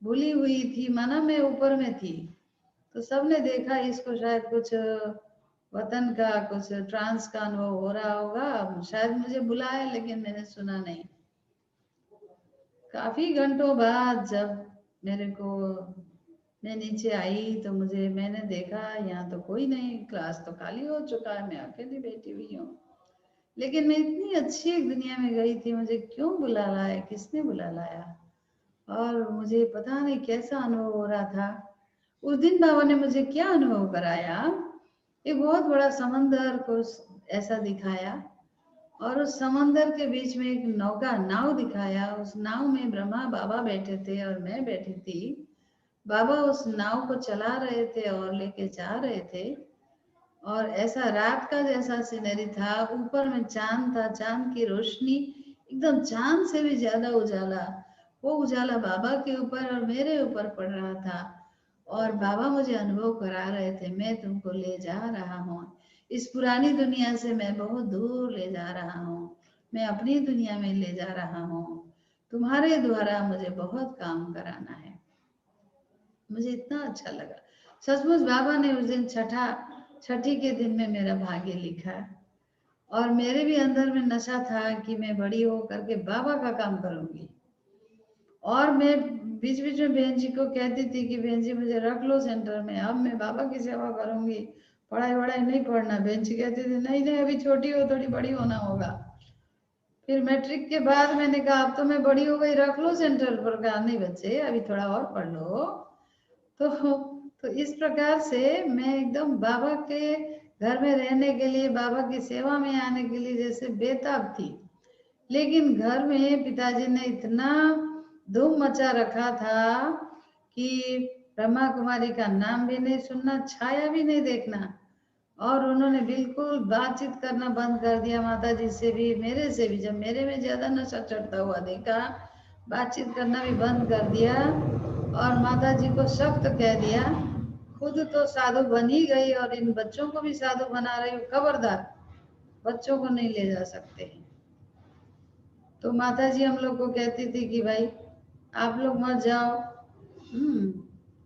भूली हुई थी, माना मैं ऊपर में थी। तो सबने देखा इसको शायद कुछ वतन का, कुछ ट्रांस का अनुभव हो रहा होगा, शायद मुझे बुलाया लेकिन मैंने सुना नहीं। काफी घंटों बाद जब मैं नीचे आई तो मैंने देखा यहाँ तो कोई नहीं, क्लास तो खाली हो चुका है, मैं अकेली बैठी हुई हूँ। लेकिन मैं इतनी अच्छी एक दुनिया में गई थी, मुझे क्यों बुला लाया, किसने बुला लाया, और मुझे पता नहीं कैसा अनुभव हो रहा था। उस दिन बाबा ने मुझे क्या अनुभव कराया, एक बहुत बड़ा समंदर को ऐसा दिखाया और उस समंदर के बीच में एक नाव दिखाया। उस नाव में ब्रह्मा बाबा बैठे थे और मैं बैठी थी। बाबा उस नाव को चला रहे थे और लेके जा रहे थे और ऐसा रात का जैसा सीनरी था, ऊपर में चांद था, चांद की रोशनी एकदम चांद से भी ज्यादा उजाला, वो उजाला बाबा के ऊपर और मेरे ऊपर पड़ रहा था और बाबा मुझे अनुभव करा रहे थे, मैं तुमको ले जा रहा हूँ, इस पुरानी दुनिया से मैं बहुत दूर ले जा रहा हूँ, मैं अपनी दुनिया में ले जा रहा हूँ, तुम्हारे द्वारा मुझे बहुत काम कराना है। मुझे इतना अच्छा लगा। सचमुच बाबा ने उस दिन छठी के दिन में मेरा भाग्य लिखा, और मेरे भी अंदर में नशा था कि मैं बड़ी हो करके बाबा का काम करूंगी। और मैं बीच बीच में बहन जी को कहती थी कि बहन जी मुझे रख लो सेंटर में, अब मैं बाबा की सेवा करूंगी, पढ़ाई वढ़ाई नहीं पढ़ना। बहन जी कहती थी नहीं नहीं अभी छोटी हो, थोड़ी बड़ी होना होगा। फिर मैट्रिक के बाद मैंने कहा अब तो मैं बड़ी हो गई, रख लो सेंटर पर। कहा नहीं बच्चे अभी थोड़ा और पढ़ लो। तो इस प्रकार से मैं एकदम बाबा के घर में रहने के लिए, बाबा की सेवा में आने के लिए जैसे बेताब थी। लेकिन घर में पिताजी ने इतना धूम मचा रखा था कि ब्रह्मा कुमारी का नाम भी नहीं सुनना, छाया भी नहीं देखना, और उन्होंने बिल्कुल बातचीत करना बंद कर दिया माता जी से भी, मेरे से भी। जब मेरे में ज्यादा नशा चढ़ता हुआ देखा, बातचीत करना भी बंद कर दिया, और माता जी को सख्त कह दिया। खुद तो साधु बन ही गई और इन बच्चों को भी साधु बना रही हूँ, खबरदार बच्चों को नहीं ले जा सकते। तो माता जी हम लोग को कहती थी कि भाई आप लोग मत जाओ,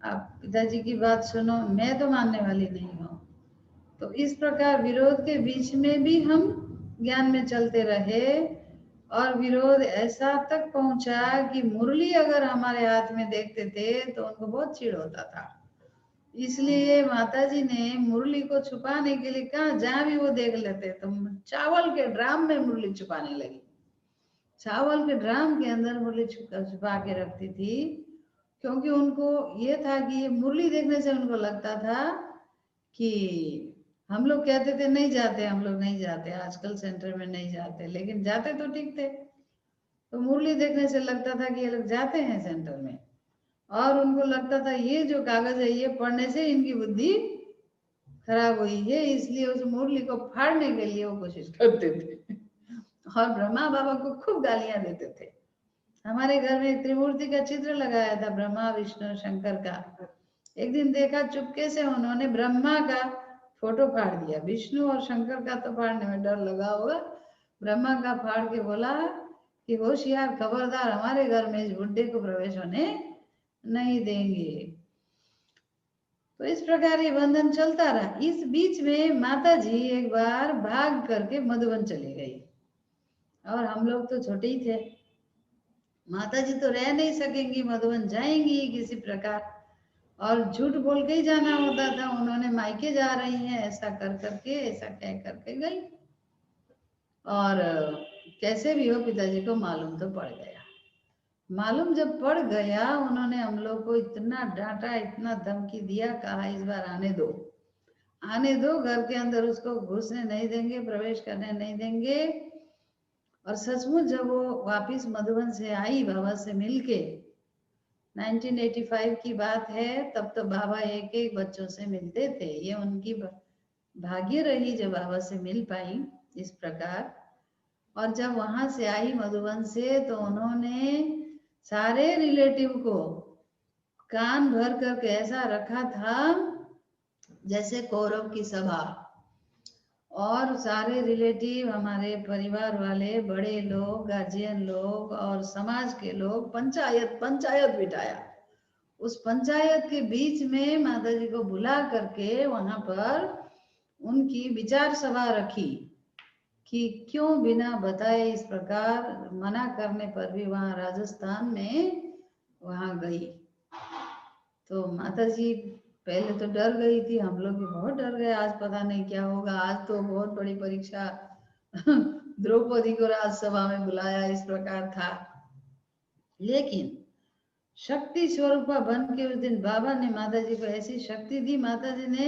आप पिताजी की बात सुनो, मैं तो मानने वाली नहीं हूँ। तो इस प्रकार विरोध के बीच में भी हम ज्ञान में चलते रहे, और विरोध ऐसा तक पहुंचा कि मुरली अगर हमारे हाथ में देखते थे तो उनको बहुत चिढ़ होता था। इसलिए माता जी ने मुरली को छुपाने के लिए कहा, जहां भी वो देख लेते तो चावल के ड्राम में मुरली छुपाने लगी। चावल के ड्राम के अंदर मुरली छुपा के रखती थी, क्योंकि उनको ये था कि ये मुरली देखने से उनको लगता था कि हम लोग कहते थे नहीं जाते, हम लोग नहीं जाते, आजकल सेंटर में नहीं जाते, लेकिन जाते तो ठीक थे। तो मुरली देखने से लगता था कि ये लोग जाते हैं सेंटर में, और उनको लगता था ये जो कागज है ये पढ़ने से इनकी बुद्धि खराब हुई है, इसलिए उस मुरली को फाड़ने के लिए वो कोशिश करते थे। और ब्रह्मा बाबा को खूब गालियां देते थे। हमारे घर में एक त्रिमूर्ति का चित्र लगाया था, ब्रह्मा विष्णु शंकर का। एक दिन देखा चुपके से उन्होंने ब्रह्मा का फोटो फाड़ दिया, विष्णु और शंकर का तो फाड़ने में डर लगा होगा, ब्रह्मा का फाड़ के बोला कि होशियार, खबरदार हमारे घर में इस बुड्ढे को प्रवेश होने नहीं देंगे। तो इस प्रकार ये बंधन चलता रहा। इस बीच में माता जी एक बार भाग करके मधुबन चली गई, और हम लोग तो छोटे ही थे। माता जी तो रह नहीं सकेंगी, मधुबन जाएंगी किसी प्रकार, और झूठ बोल के ही जाना होता था। उन्होंने मायके जा रही हैं ऐसा कर करके, ऐसा कह करके गई, और कैसे भी हो पिताजी को मालूम तो पड़ गया। मालूम जब पड़ गया, उन्होंने हम लोग को इतना डांटा, इतना धमकी दिया, कहा इस बार आने दो, आने दो, घर के अंदर उसको घुसने नहीं देंगे, प्रवेश करने नहीं देंगे। और सचमुच जब वो वापिस मधुबन से आई बाबा से मिलके, 1985 की बात है, तब तो बाबा एक एक बच्चों से मिलते थे। ये उनकी भाग्य रही जो बाबा से मिल पाई इस प्रकार। और जब वहां से आई मधुबन से, तो उन्होंने सारे रिलेटिव को कान भर करके ऐसा रखा था जैसे कौरव की सभा, और सारे रिलेटिव, हमारे परिवार वाले, बड़े लोग, गार्जियन लोग और समाज के लोग, पंचायत बिठाया। उस पंचायत के बीच में माता जी को बुला करके वहां पर उनकी विचार सभा रखी कि क्यों बिना बताए इस प्रकार मना करने पर भी वहां राजस्थान में वहां गई। तो माता जी पहले तो डर गई थी, हम लोग भी बहुत डर गए, आज पता नहीं क्या होगा, आज तो बहुत बड़ी परीक्षा द्रौपदी को राजसभा में बुलाया, इस प्रकार था। लेकिन शक्ति स्वरूपा बन के उस दिन बाबा ने माता जी को ऐसी शक्ति दी, माता जी ने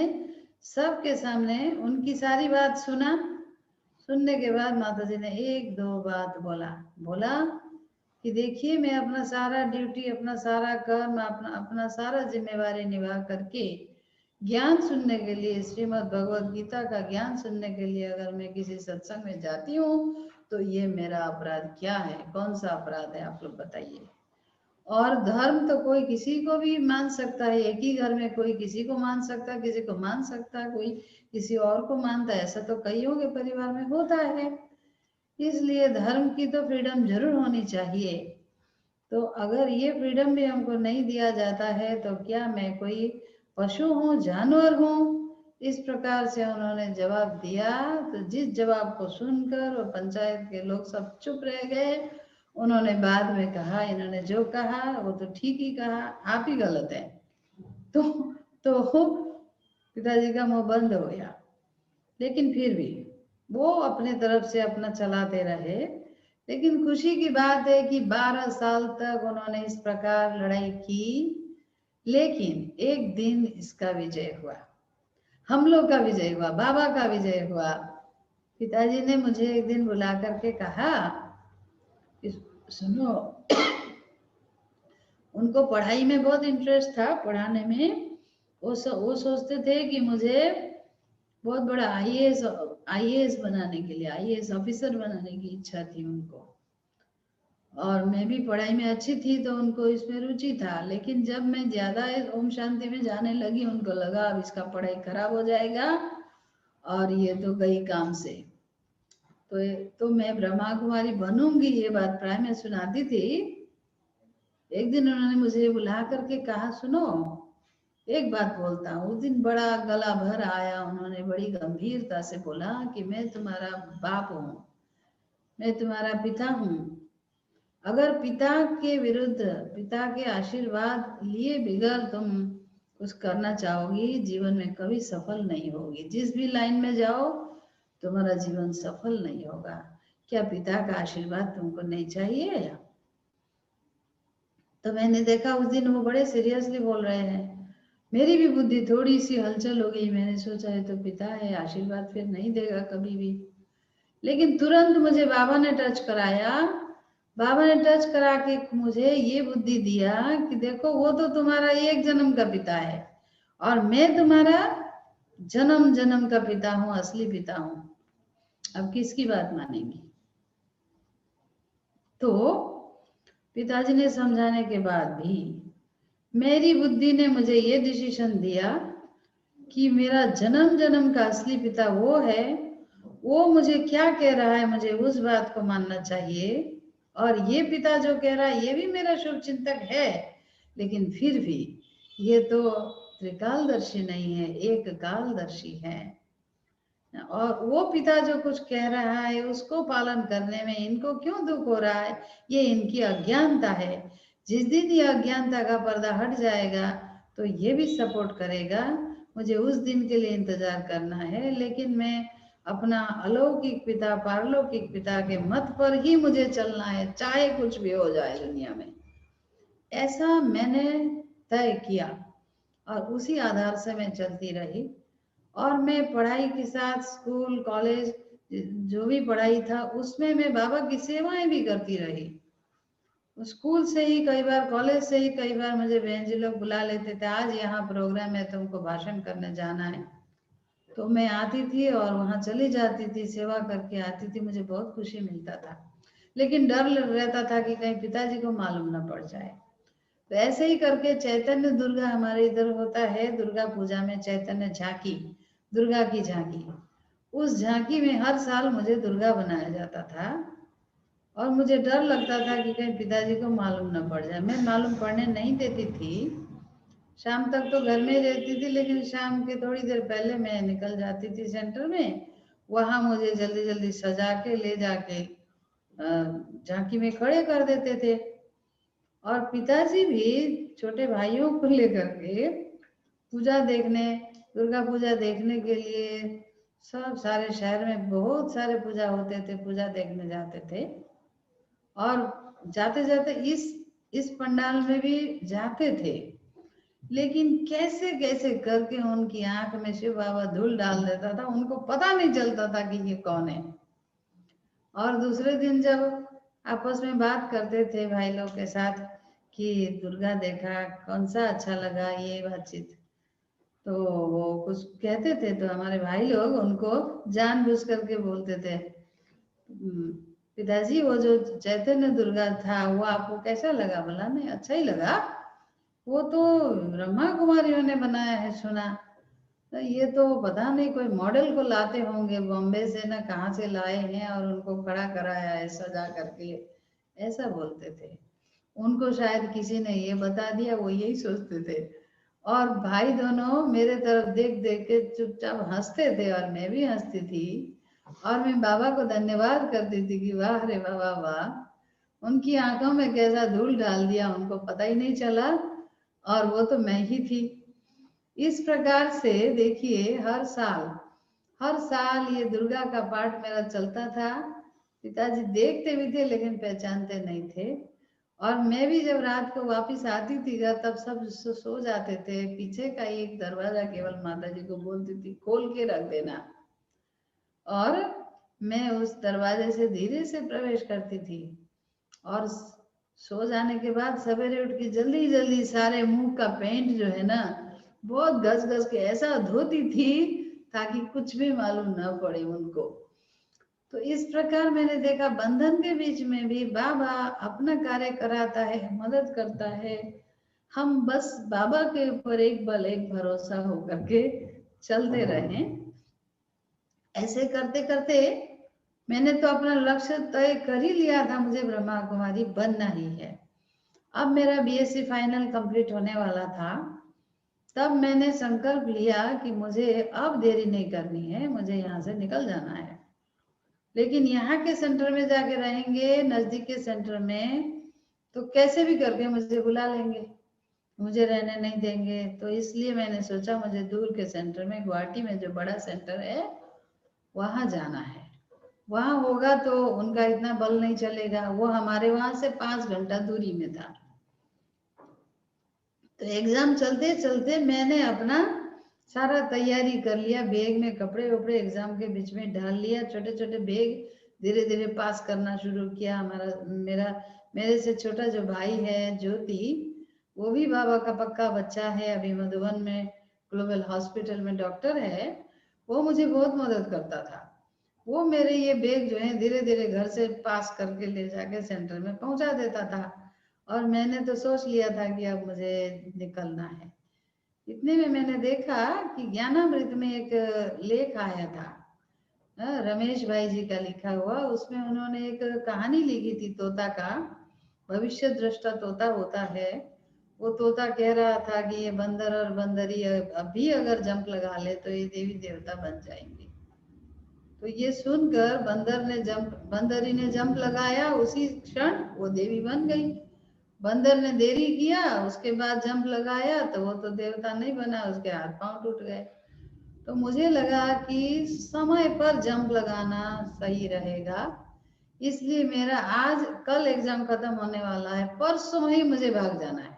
सबके सामने उनकी सारी बात सुना। सुनने के बाद माता जी ने एक दो बात बोला कि देखिए मैं अपना सारा ड्यूटी, अपना सारा कर्म, अपना सारा जिम्मेवारी निभा करके ज्ञान सुनने के लिए, श्रीमद् भगवद गीता का ज्ञान सुनने के लिए अगर मैं किसी सत्संग में जाती हूँ तो ये मेरा अपराध क्या है, कौन सा अपराध है, आप लोग बताइए। और धर्म तो कोई किसी को भी मान सकता है, एक ही घर में कोई किसी को मान सकता है, किसी को मान सकता है, कोई किसी और को मानता है, ऐसा तो कईयों के परिवार में होता है। इसलिए धर्म की तो फ्रीडम जरूर होनी चाहिए। तो अगर ये फ्रीडम भी हमको नहीं दिया जाता है तो क्या मैं कोई पशु हूँ, जानवर हूँ? इस प्रकार से उन्होंने जवाब दिया। तो जिस जवाब को सुनकर वो पंचायत के लोग सब चुप रह गए। उन्होंने बाद में कहा, इन्होंने जो कहा वो तो ठीक ही कहा, आप ही गलत है। तो पिताजी का मुंह बंद हो गया। लेकिन फिर भी वो अपने तरफ से अपना चलाते रहे। लेकिन खुशी की बात है कि 12 साल तक उन्होंने इस प्रकार लड़ाई की, लेकिन एक दिन इसका विजय हुआ, हम लोग का विजय हुआ, बाबा का विजय हुआ। पिताजी ने मुझे एक दिन बुला करके कहा, सुनो, उनको पढ़ाई में बहुत इंटरेस्ट था, पढ़ाने में। वो सोचते थे कि मुझे बहुत बड़ा आईएएस बनाने के लिए, आईएएस ऑफिसर बनाने की इच्छा थी उनको। और मैं भी पढ़ाई में अच्छी थी तो उनको इसमें रुचि था। लेकिन जब मैं ज्यादा ओम शांति में जाने लगी, उनको लगा अब इसका पढ़ाई खराब हो जाएगा और ये तो गई काम से। तो मैं ब्रह्मा कुमारी बनूंगी, ये बात प्राय में सुनाती थी। एक दिन उन्होंने मुझे बुला करके कहा, सुनो एक बात बोलता हूँ। उस दिन बड़ा गला भर आया, उन्होंने बड़ी गंभीरता से बोला कि मैं तुम्हारा बाप हूँ, मैं तुम्हारा पिता हूँ। अगर पिता के विरुद्ध, पिता के आशीर्वाद लिए बगैर तुम कुछ करना चाहोगी, जीवन में कभी सफल नहीं होगी। जिस भी लाइन में जाओ तुम्हारा जीवन सफल नहीं होगा। क्या पिता का आशीर्वाद तुमको नहीं चाहिए? तो मैंने देखा उस दिन वो बड़े सीरियसली बोल रहे हैं। मेरी भी बुद्धि थोड़ी सी हलचल हो गई। मैंने सोचा है तो पिता है, आशीर्वाद फिर नहीं देगा कभी भी। लेकिन तुरंत मुझे बाबा ने टच कराया। बाबा ने टच करा के मुझे ये बुद्धि दिया कि देखो वो तो तुम्हारा एक जन्म का पिता है और मैं तुम्हारा जन्म जन्म का पिता हूँ, असली पिता हूँ। अब किसकी बात मानेंगी? तो पिताजी ने समझाने के बाद भी मेरी बुद्धि ने मुझे ये डिसीजन दिया कि मेरा जन्म जन्म का असली पिता वो है। वो मुझे क्या कह रहा है मुझे उस बात को मानना चाहिए। और ये पिता जो कह रहा है ये भी मेरा शुभ चिंतक है, लेकिन फिर भी ये तो त्रिकालदर्शी नहीं है, एक कालदर्शी है। और वो पिता जो कुछ कह रहा है उसको पालन करने में इनको क्यों दुख हो रहा है? ये इनकी अज्ञानता है। जिस दिन ये अज्ञानता का पर्दा हट जाएगा तो ये भी सपोर्ट करेगा। मुझे उस दिन के लिए इंतजार करना है, लेकिन मैं अपना अलौकिक पिता, पारलौकिक पिता के मत पर ही मुझे चलना है, चाहे कुछ भी हो जाए दुनिया में। ऐसा मैंने तय किया और उसी आधार से मैं चलती रही। और मैं पढ़ाई के साथ स्कूल कॉलेज जो भी पढ़ाई था उसमें मैं बाबा की सेवाएं भी करती रही। स्कूल से ही कई बार, कॉलेज से ही कई बार मुझे बहन जी लोग बुला लेते थे, आज यहाँ प्रोग्राम है तुमको भाषण करने जाना है। तो मैं आती थी और वहाँ चली जाती थी, सेवा करके आती थी। मुझे बहुत खुशी मिलता था, लेकिन डर रहता था कि कहीं पिताजी को मालूम ना पड़ जाए। तो ऐसे ही करके चैतन्य दुर्गा हमारे इधर होता है, दुर्गा पूजा में चैतन्य झांकी, दुर्गा की झांकी। उस झांकी में हर साल मुझे दुर्गा बनाया जाता था और मुझे डर लगता था कि कहीं पिताजी को मालूम न पड़ जाए। मैं मालूम पड़ने नहीं देती थी। शाम तक तो घर में रहती थी, लेकिन शाम के थोड़ी देर पहले मैं निकल जाती थी सेंटर में। वहाँ मुझे जल्दी जल्दी सजा के ले जाके झांकी में खड़े कर देते थे। और पिताजी भी छोटे भाइयों को लेकर के पूजा देखने, दुर्गा पूजा देखने के लिए सब सारे शहर में बहुत सारे पूजा होते थे, पूजा देखने जाते थे। और जाते जाते इस पंडाल में भी जाते थे, लेकिन कैसे कैसे करके उनकी आंख में शिव बाबा धूल डाल देता था, उनको पता नहीं चलता था कि ये कौन है। और दूसरे दिन जब आपस में बात करते थे भाई लोग के साथ कि दुर्गा देखा, कौन सा अच्छा लगा, ये बातचीत, तो वो कुछ कहते थे तो हमारे भाई लोग उनको जानबूझ करके बोलते थे, पिताजी वो जो चैतन्य दुर्गा था वो आपको कैसा लगा? बोला नहीं, अच्छा ही लगा, वो तो ब्रह्मा कुमारियों ने बनाया है सुना। तो ये तो पता नहीं कोई मॉडल को लाते होंगे बॉम्बे से, ना कहाँ से लाए हैं और उनको खड़ा कराया है सजा करके, ऐसा बोलते थे। उनको शायद किसी ने ये बता दिया, वो यही सोचते थे। और भाई दोनों मेरे तरफ देख देख के चुपचाप हंसते थे और मैं भी हंसती थी। और मैं बाबा को धन्यवाद करती थी कि वाह रे बाबा वाह, उनकी आंखों में कैसा धूल डाल दिया, उनको पता ही नहीं चला, और वो तो मैं ही थी। इस प्रकार से देखिए हर साल ये दुर्गा का पाठ मेरा चलता था। पिताजी देखते भी थे लेकिन पहचानते नहीं थे। और मैं भी जब रात को वापस आती थी घर, तब सब सो जाते थे। पीछे का एक दरवाजा केवल माता जी को बोलती थी खोल के रख देना, और मैं उस दरवाजे से धीरे से प्रवेश करती थी। और सो जाने के बाद सवेरे उठ के जल्दी जल्दी सारे मुंह का पेंट जो है ना, बहुत घस घस के ऐसा धोती थी ताकि कुछ भी मालूम न पड़े उनको। तो इस प्रकार मैंने देखा बंधन के बीच में भी बाबा अपना कार्य कराता है, मदद करता है। हम बस बाबा के ऊपर एक बल एक भरोसा होकर के चलते रहें। ऐसे करते करते मैंने तो अपना लक्ष्य तय कर ही लिया था, मुझे ब्रह्मा कुमारी बनना ही है। अब मेरा बीएससी फाइनल कंप्लीट होने वाला था। तब मैंने संकल्प लिया कि मुझे अब देरी नहीं करनी है, मुझे यहाँ से निकल जाना है। लेकिन यहाँ के सेंटर में जाके रहेंगे, नजदीक के सेंटर में, तो कैसे भी करके मुझे बुला लेंगे, मुझे रहने नहीं देंगे। तो इसलिए मैंने सोचा मुझे दूर के सेंटर में, गुवाहाटी में जो बड़ा सेंटर है वहाँ जाना है। वहाँ होगा तो उनका इतना बल नहीं चलेगा, वो हमारे वहाँ से 5 घंटा दूरी में था। तो एग्जाम चलते चलते मैंने अपना सारा तैयारी कर लिया, बैग में कपड़े वपड़े एग्जाम के बीच में डाल लिया, छोटे छोटे बैग, धीरे धीरे पास करना शुरू किया। मेरे से छोटा जो भाई है ज्योति, वो भी बाबा का पक्का बच्चा है, अभी मधुबन में ग्लोबल हॉस्पिटल में डॉक्टर है। वो मुझे बहुत मदद करता था। वो मेरे ये बैग जो है धीरे धीरे घर से पास करके ले जाके सेंटर में पहुंचा देता था। और मैंने तो सोच लिया था कि अब मुझे निकलना है। इतने में मैंने देखा कि ज्ञानामृत में एक लेख आया था, रमेश भाई जी का लिखा हुआ। उसमें उन्होंने एक कहानी लिखी थी तोता का, भविष्य दृष्टा तोता होता है। वो तोता कह रहा था कि ये बंदर और बंदरी अभी अगर जंप लगा ले तो ये देवी देवता बन जाएंगे। तो ये सुनकर बंदरी ने जंप लगाया, उसी क्षण वो देवी बन गई। बंदर ने देरी किया, उसके बाद जंप लगाया तो वो तो देवता नहीं बना, उसके हाथ पांव टूट गए। तो मुझे लगा कि समय पर जंप लगाना सही रहेगा, इसलिए मेरा आज कल एग्जाम खत्म होने वाला है, परसों ही मुझे भाग जाना है।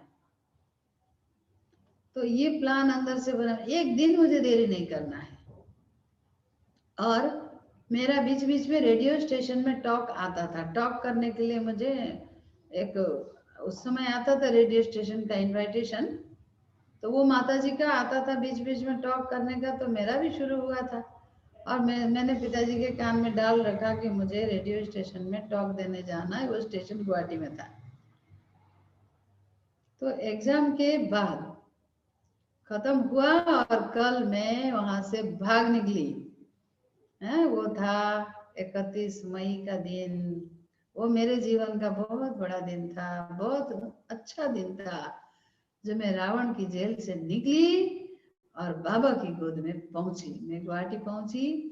तो ये प्लान अंदर से बना, एक दिन मुझे देरी नहीं करना है। और मेरा बीच बीच में रेडियो स्टेशन में टॉक आता था। टॉक करने के लिए मुझे एक उस समय आता था रेडियो स्टेशन का इनविटेशन, तो वो माता जी का आता था बीच बीच में टॉक करने का, तो मेरा भी शुरू हुआ था। और मैंने पिताजी के कान में डाल रखा कि मुझे रेडियो स्टेशन में टॉक देने जाना है। वो स्टेशन गुवाहाटी में था। तो एग्जाम के बाद खत्म हुआ और कल मैं वहां से भाग निकली। वो था 31 मई का दिन। वो मेरे जीवन का बहुत बड़ा दिन था, बहुत अच्छा दिन था, जो मैं रावण की जेल से निकली और बाबा की गोद में पहुंची। मैं गुवाहाटी पहुंची,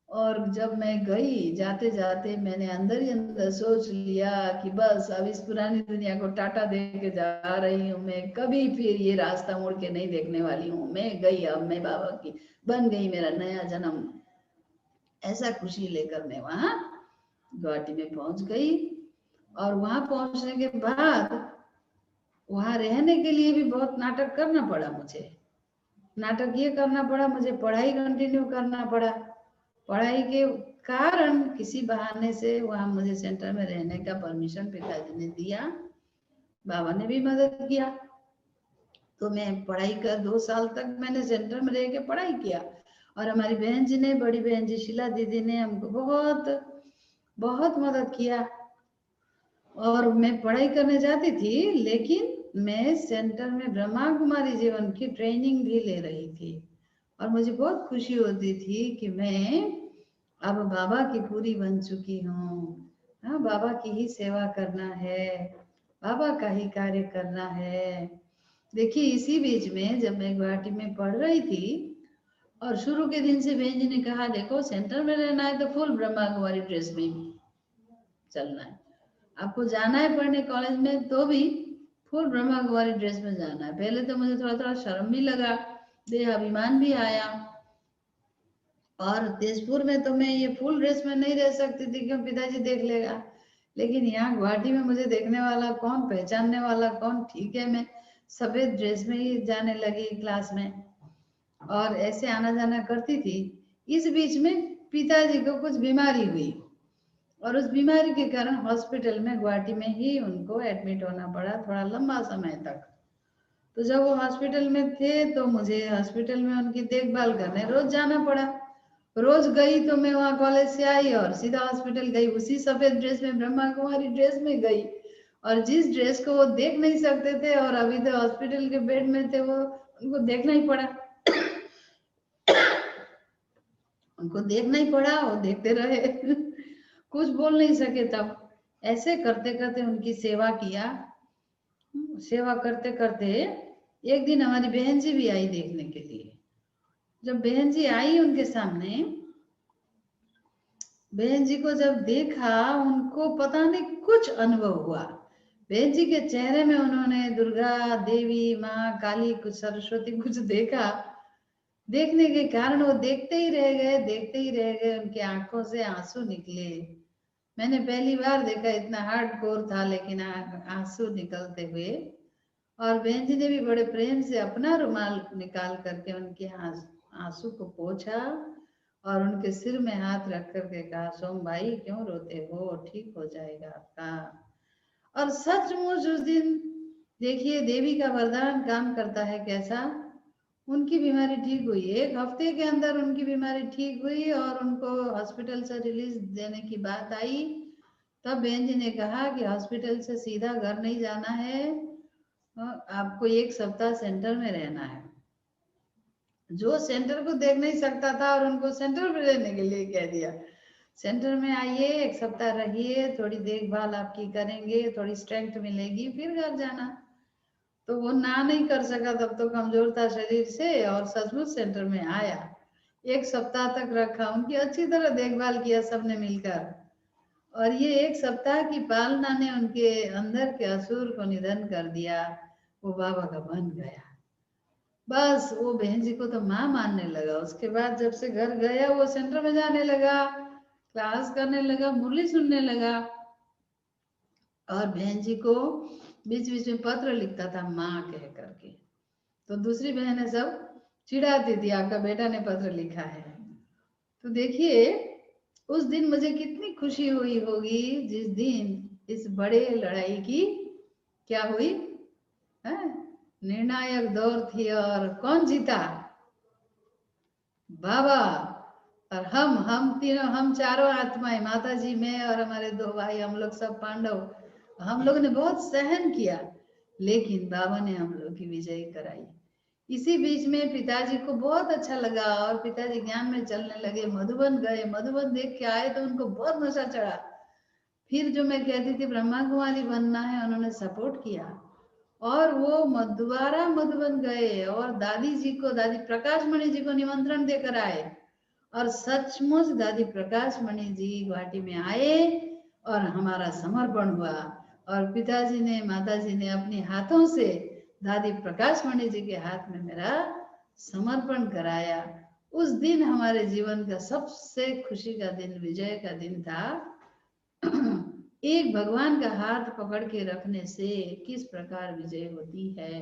और जब मैं गई, जाते जाते मैंने अंदर ही अंदर सोच लिया कि बस अब इस पुरानी दुनिया को टाटा दे के जा रही हूँ, मैं कभी फिर ये रास्ता मुड़ के नहीं देखने वाली हूँ। मैं गई, अब मैं बाबा की बन गई, मेरा नया जन्म। ऐसा खुशी लेकर मैं वहां गुवाहाटी में पहुंच गई। और वहां पहुंचने के बाद वहां रहने के लिए भी बहुत नाटक करना पड़ा मुझे। नाटक ये करना पड़ा, मुझे पढ़ाई कंटिन्यू करना पड़ा। पढ़ाई के कारण किसी बहाने से वहां मुझे सेंटर में रहने का परमिशन पिताजी ने दिया, बाबा ने भी मदद किया। तो मैं पढ़ाई कर 2 साल तक मैंने सेंटर में रह के पढ़ाई किया। और हमारी बहन जी ने, बड़ी बहन जी शीला दीदी ने हमको बहुत बहुत मदद किया। और मैं पढ़ाई करने जाती थी, लेकिन मैं सेंटर में ब्रह्मा कुमारी जीवन की ट्रेनिंग भी ले रही थी। और मुझे बहुत खुशी होती थी कि मैं अब बाबा की पूरी बन चुकी हूँ। हाँ, बाबा की ही सेवा करना है। बाबा का ही कार्य करना है। देखिए इसी बीच में जब मैं गुवाहाटी में पढ़ रही थी और शुरू के दिन से बहन जी ने कहा देखो सेंटर में रहना है तो फुल ब्रह्मा कुमारी ड्रेस में चलना है, आपको जाना है पढ़ने कॉलेज में तो भी फुल ब्रह्मा कुमारी ड्रेस में जाना है। पहले तो मुझे थोड़ा थोड़ा शर्म भी लगा, देहाभिमान भी आया, और तेजपुर में तो मैं ये फुल ड्रेस में नहीं रह सकती थी क्यों पिताजी देख लेगा, लेकिन यहाँ गुवाहाटी में मुझे देखने वाला कौन, पहचानने वाला कौन, ठीक है मैं सफेद ड्रेस में ही जाने लगी क्लास में और ऐसे आना जाना करती थी। इस बीच में पिताजी को कुछ बीमारी हुई और उस बीमारी के कारण हॉस्पिटल में गुवाहाटी में ही उनको एडमिट होना पड़ा थोड़ा लंबा समय तक। तो जब वो हॉस्पिटल में थे तो मुझे हॉस्पिटल में उनकी देखभाल करने रोज जाना पड़ा। रोज गई तो मैं वहाँ कॉलेज से आई और सीधा हॉस्पिटल गई, उसी सफेद ड्रेस में ब्रह्मा कुमारी ड्रेस में गई, और जिस ड्रेस को वो देख नहीं सकते थे और अभी तो हॉस्पिटल के बेड में थे वो उनको देखना ही पड़ा उनको देखना ही पड़ा, वो देखते रहे कुछ बोल नहीं सके। तब ऐसे करते करते उनकी सेवा किया। सेवा करते करते एक दिन हमारी बहन जी भी आई देखने के लिए। जब बहन जी आई उनके सामने, बहन जी को जब देखा उनको पता नहीं कुछ अनुभव हुआ। बहन जी के चेहरे में उन्होंने दुर्गा देवी, माँ काली, कुछ सरस्वती कुछ देखा। देखने के कारण वो देखते ही रह गए, देखते ही रह गए, उनकी आंखों से आंसू निकले। मैंने पहली बार देखा, इतना हार्डकोर था लेकिन आंसू निकलते हुए। और बहन जी ने भी बड़े प्रेम से अपना रुमाल निकाल करके उनके आंसू को पोंछा और उनके सिर में हाथ रख करके कहा सोम भाई क्यों रोते हो, ठीक हो जाएगा आपका। और सचमुच उस दिन देखिए देवी का वरदान काम करता है कैसा, उनकी बीमारी ठीक हुई, 1 हफ्ते के अंदर उनकी बीमारी ठीक हुई और उनको हॉस्पिटल से रिलीज देने की बात आई। तब बहन जी ने कहा कि हॉस्पिटल से सीधा घर नहीं जाना है, आपको 1 सप्ताह सेंटर में रहना है। जो सेंटर को देख नहीं सकता था और उनको सेंटर में रहने के लिए कह दिया, सेंटर में आइए 1 सप्ताह रहिए, थोड़ी देखभाल आपकी करेंगे, थोड़ी स्ट्रेंथ मिलेगी, फिर घर जाना। तो वो ना नहीं कर सका, तब तो कमजोर था शरीर से, और सचमुच सेंटर में आया। 1 सप्ताह तक रखा, उनकी अच्छी तरह देखभाल किया सबने मिलकर, और ये 1 सप्ताह की पालना ने उनके अंदर के असुर को निधन कर दिया। वो बाबा का बन गया। बस वो बहन जी को तो माँ मानने लगा। उसके बाद जब से घर गया वो सेंटर में जाने लगा, क्लास करने लगा, मुरली सुनने लगा, और बहन जी को बीच बीच में पत्र लिखता था माँ कह करके। तो दूसरी बहनें सब चिढ़ाती थी आपका बेटा ने पत्र लिखा है। तो देखिए उस दिन मुझे कितनी खुशी हुई होगी जिस दिन इस बड़े लड़ाई की क्या हुई है, निर्णायक दौर थी, और कौन जीता, बाबा। और हम तीनों, हम चारों आत्माएं, माता जी, मैं और हमारे 2 भाई, हम लोग सब पांडव, हम लोग ने बहुत सहन किया, लेकिन बाबा ने हम लोग की विजय कराई। इसी बीच में पिताजी को बहुत अच्छा लगा और पिताजी ज्ञान में चलने लगे, मधुबन गए, मधुबन देख के आए तो उनको बहुत नशा चढ़ा। फिर जो मैं कहती थी ब्रह्मा कुमारी बनना है, उन्होंने सपोर्ट किया और वो दोबारा मधुबन गए और दादी जी को, दादी प्रकाश मणि जी को निमंत्रण देकर आए, और सचमुच दादी प्रकाश मणि जी गुवाहाटी में आए और हमारा समर्पण हुआ, और पिताजी ने, माताजी ने अपने हाथों से दादी प्रकाश मणि जी के हाथ में मेरा समर्पण कराया। उस दिन हमारे जीवन का सबसे खुशी का दिन, विजय का दिन था। एक भगवान का हाथ पकड़ के रखने से किस प्रकार विजय होती है।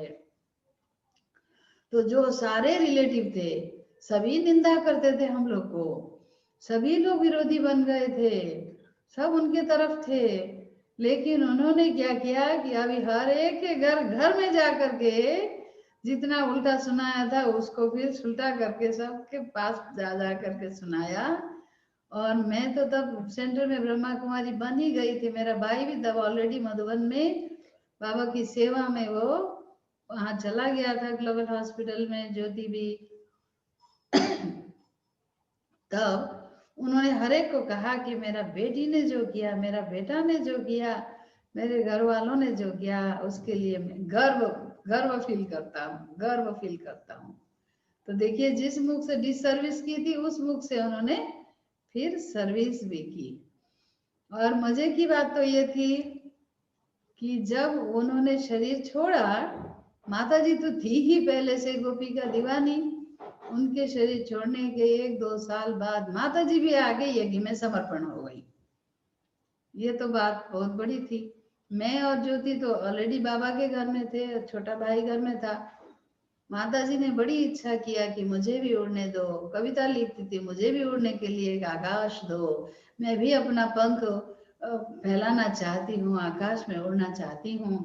तो जो सारे रिलेटिव थे सभी निंदा करते थे हम लोग को, सभी लोग विरोधी बन गए थे, सब उनके तरफ थे, लेकिन उन्होंने क्या किया कि अभी हर एक के घर घर में जा करके जितना उल्टा सुनाया था उसको फिर सुलटा करके सबके पास जा जा करके सुनाया। और मैं तो तब सेंटर में ब्रह्मा कुमारी बन ही गई थी, मेरा भाई भी तब ऑलरेडी मधुबन में बाबा की सेवा में वो वहां चला गया था, ग्लोबल हॉस्पिटल में, ज्योति भी। तब उन्होंने हर एक को कहा कि मेरा बेटी ने जो किया, मेरा बेटा ने जो किया, मेरे घर वालों ने जो किया उसके लिए मैं गर्व फील करता हूँ। तो देखिए, जिस मुख से डिस सर्विस की थी उस मुख से उन्होंने फिर सर्विस भी की। और मजे की बात तो ये थी कि जब उन्होंने शरीर छोड़ा, माता जी तो थी ही पहले से गोपी का दीवानी। उनके शरीर छोड़ने के 1-2 साल बाद माता जी भी आगे यज्ञ में समर्पण हो गई। ये तो बात बहुत बड़ी थी। मैं और ज्योति तो ऑलरेडी बाबा के घर में थे, छोटा भाई घर में था। माता जी ने बड़ी इच्छा किया कि मुझे भी उड़ने दो। कविता लिखती थी, मुझे भी उड़ने के लिए एक आकाश दो, मैं भी अपना पंख फैलाना चाहती हूँ, आकाश में उड़ना चाहती हूँ।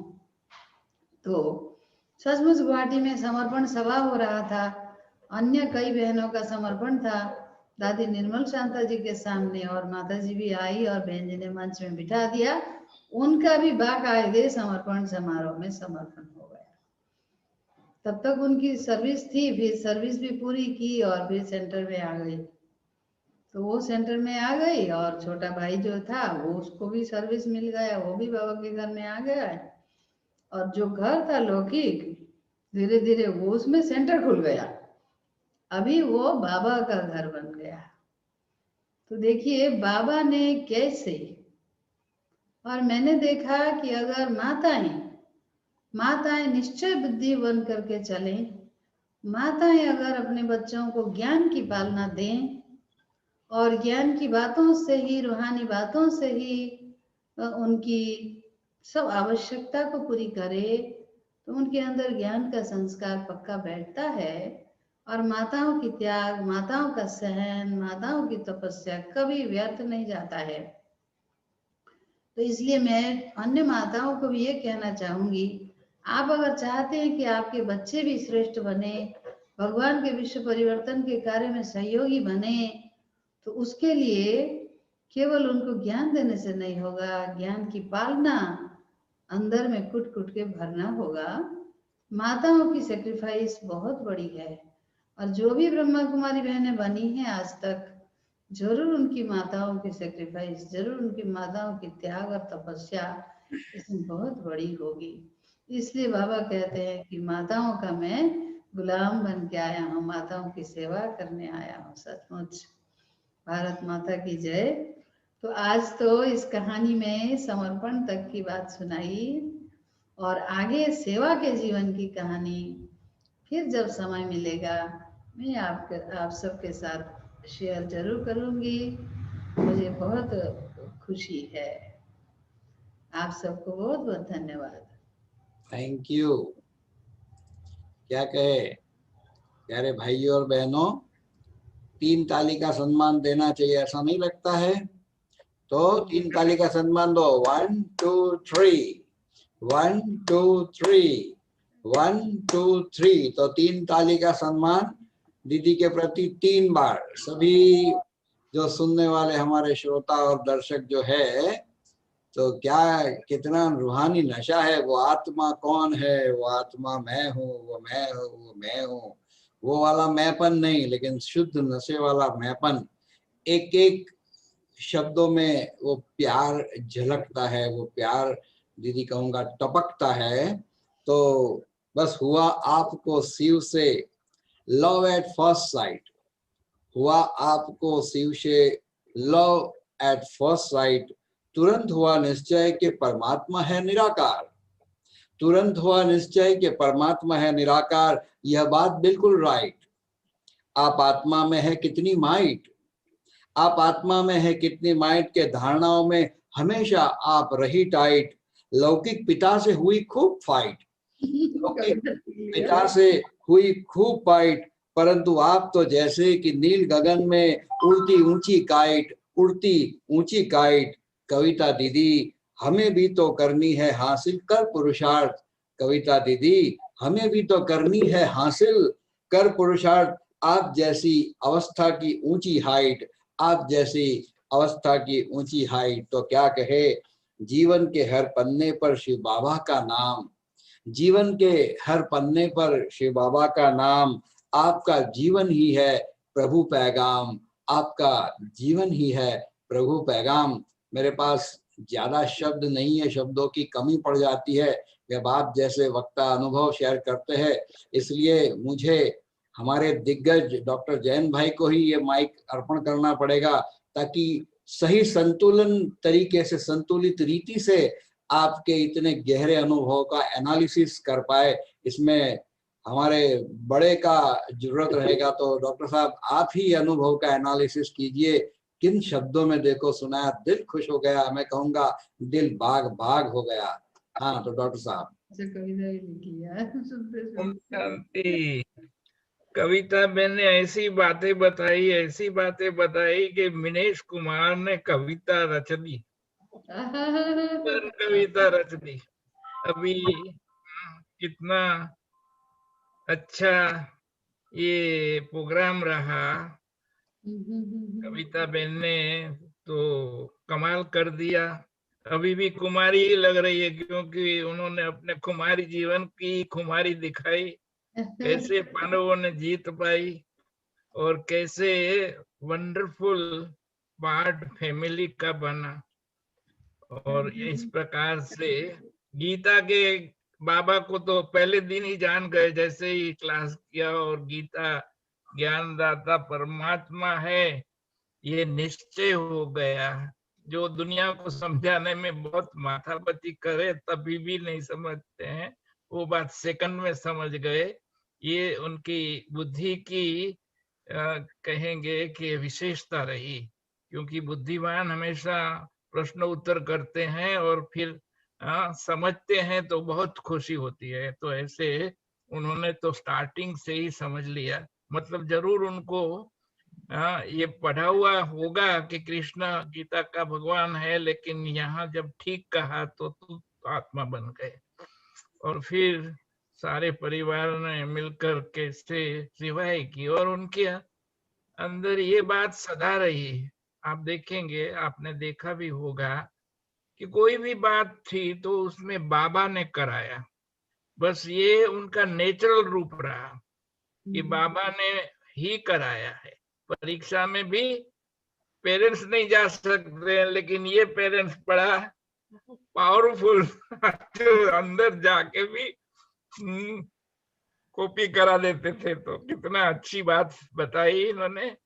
तो सचमुच गुवाहाटी में समर्पण सभा हो रहा था। अन्य कई बहनों का समर्पण था दादी निर्मल शांता जी के सामने, और माता जी भी आई और बहन जी ने मंच में बिठा दिया। उनका भी बाकायदे समर्पण समारोह में समर्पण हो गया। तब तक उनकी सर्विस थी, फिर सर्विस भी पूरी की और फिर सेंटर में आ गई। तो वो सेंटर में आ गई और छोटा भाई जो था वो, उसको भी सर्विस मिल गया, वो भी बाबा के घर में आ गया। और जो घर था लौकिक, धीरे धीरे वो उसमें सेंटर खुल गया। अभी वो बाबा का घर बन गया। तो देखिए बाबा ने कैसे, और मैंने देखा कि अगर माताएं निश्चय बुद्धि बन करके चलें, माताएं अगर अपने बच्चों को ज्ञान की पालना दें और ज्ञान की बातों से ही, रूहानी बातों से ही उनकी सब आवश्यकता को पूरी करे, तो उनके अंदर ज्ञान का संस्कार पक्का बैठता है। और माताओं की त्याग, माताओं का सहन, माताओं की तपस्या कभी व्यर्थ नहीं जाता है। तो इसलिए मैं अन्य माताओं को भी ये कहना चाहूंगी, आप अगर चाहते हैं कि आपके बच्चे भी श्रेष्ठ बने, भगवान के विश्व परिवर्तन के कार्य में सहयोगी बने, तो उसके लिए केवल उनको ज्ञान देने से नहीं होगा, ज्ञान की पालना अंदर में कुट कुट के भरना होगा। माताओं की सेक्रीफाइस बहुत बड़ी है, और जो भी ब्रह्मा कुमारी बहनें बनी हैं आज तक, जरूर उनकी माताओं की सेक्रीफाइस, जरूर उनकी माताओं की त्याग और तपस्या इसमें बहुत बड़ी होगी। इसलिए बाबा कहते हैं कि माताओं का मैं गुलाम बन के आया हूँ, माताओं की सेवा करने आया हूँ। सचमुच भारत माता की जय। तो आज तो इस कहानी में समर्पण तक की बात सुनाई, और आगे सेवा के जीवन की कहानी फिर जब समय मिलेगा मैं आप सबके साथ शेयर जरूर करूंगी। मुझे बहुत खुशी है। आप सबको बहुत बहुत धन्यवाद। Thank you. क्या कहे प्यारे भाइयों और बहनों, 3 ताली का सम्मान देना चाहिए, ऐसा नहीं लगता है? तो 3 ताली का सम्मान दो। 1 2 3, 1 2 3, 1 2 3। तो 3 ताली का सम्मान दीदी के प्रति 3 बार। सभी जो सुनने वाले हमारे श्रोता और दर्शक जो है, तो क्या कितना रूहानी नशा है। वो आत्मा कौन है? वो आत्मा मैं हूँ, वो मैं हूँ, वो मैं हूँ। वो वाला मैंपन नहीं, लेकिन शुद्ध नशे वाला मैंपन। एक एक शब्दों में वो प्यार झलकता है, वो प्यार दीदी कहूंगा टपकता है। तो बस हुआ आपको शिव से लव एट फर्स्ट साइट, हुआ आपको शिव से लव एट फर्स्ट साइट। तुरंत हुआ निश्चय कि परमात्मा है निराकार, तुरंत हुआ निश्चय कि परमात्मा है निराकार। यह बात बिल्कुल राइट। आप आत्मा में है कितनी माइट, आप आत्मा में है कितनी माइट के धारणाओं में हमेशा आप रही टाइट। लौकिक पिता से हुई खूब फाइट, लौकिक पिता से हुई खूब फाइट, परंतु आप तो जैसे कि नील गगन में उड़ती ऊंची काइट, उड़ती ऊंची काइट। कविता दीदी हमें भी तो करनी है हासिल कर पुरुषार्थ, कविता दीदी हमें भी तो करनी है हासिल कर पुरुषार्थ। आप जैसी अवस्था की ऊंची हाइट, आप जैसी अवस्था की ऊंची हाइट। तो क्या कहे, जीवन के हर पन्ने पर शिव बाबा का नाम, जीवन के हर पन्ने पर शिव बाबा का नाम। आपका जीवन ही है प्रभु पैगाम, आपका जीवन ही है प्रभु पैगाम। मेरे पास ज्यादा शब्द नहीं है, शब्दों की कमी पड़ जाती है जब आप जैसे वक्ता अनुभव शेयर करते हैं। इसलिए मुझे हमारे दिग्गज डॉक्टर जैन भाई को ही ये माइक अर्पण करना पड़ेगा, ताकि सही संतुलन तरीके से, संतुलित रीति से आपके इतने गहरे अनुभव का एनालिसिस कर पाए। इसमें हमारे बड़े का जरूरत रहेगा। तो डॉक्टर साहब, आप ही अनुभव का एनालिसिस कीजिए। किन शब्दों में देखो सुनाया, दिल खुश हो गया, मैं कहूँगा दिल बाग बाग हो गया। हाँ, तो डॉक्टर साहब। कविता ही लिखी है सुनते सुनते। शांति। कविता बेन ने ऐसी बातें बताई कि मिनेश कुमार ने कविता रच दी, कविता रच दी। अभी कितना अच्छा ये प्रोग्राम रहा। कविता बेन ने तो कमाल कर दिया। अभी भी कुमारी ही लग रही है, क्योंकि उन्होंने अपने कुमारी जीवन की खुमारी दिखाई, कैसे पांडवों ने जीत पाई और कैसे वंडरफुल पार्ट फैमिली का बना। और इस प्रकार से गीता के बाबा को तो पहले दिन ही जान गए, जैसे ही क्लास किया, और गीता ज्ञानदाता परमात्मा है ये निश्चय हो गया। जो दुनिया को समझाने में बहुत माथापच्ची करे तभी भी नहीं समझते हैं, वो बात सेकंड में समझ गए। ये उनकी बुद्धि की कहेंगे कि विशेषता रही, क्योंकि बुद्धिमान हमेशा प्रश्न उत्तर करते हैं और फिर समझते हैं तो बहुत खुशी होती है। तो ऐसे उन्होंने तो स्टार्टिंग से ही समझ लिया। मतलब जरूर उनको ये पढ़ा हुआ होगा कि कृष्ण गीता का भगवान है, लेकिन यहाँ जब ठीक कहा तो तू आत्मा बन गए। और फिर सारे परिवार ने मिलकर कैसे सेवाएं की, और उनके अंदर ये बात सदा रही। आप देखेंगे, आपने देखा भी होगा कि कोई भी बात थी तो उसमें बाबा ने कराया। बस ये उनका नेचुरल रूप रहा कि बाबा ने ही कराया है। परीक्षा में भी पेरेंट्स नहीं जा सकते, लेकिन ये पेरेंट्स बड़ा पावरफुल जो अंदर जाके भी कॉपी करा देते थे। तो कितना अच्छी बात बताई इन्होंने।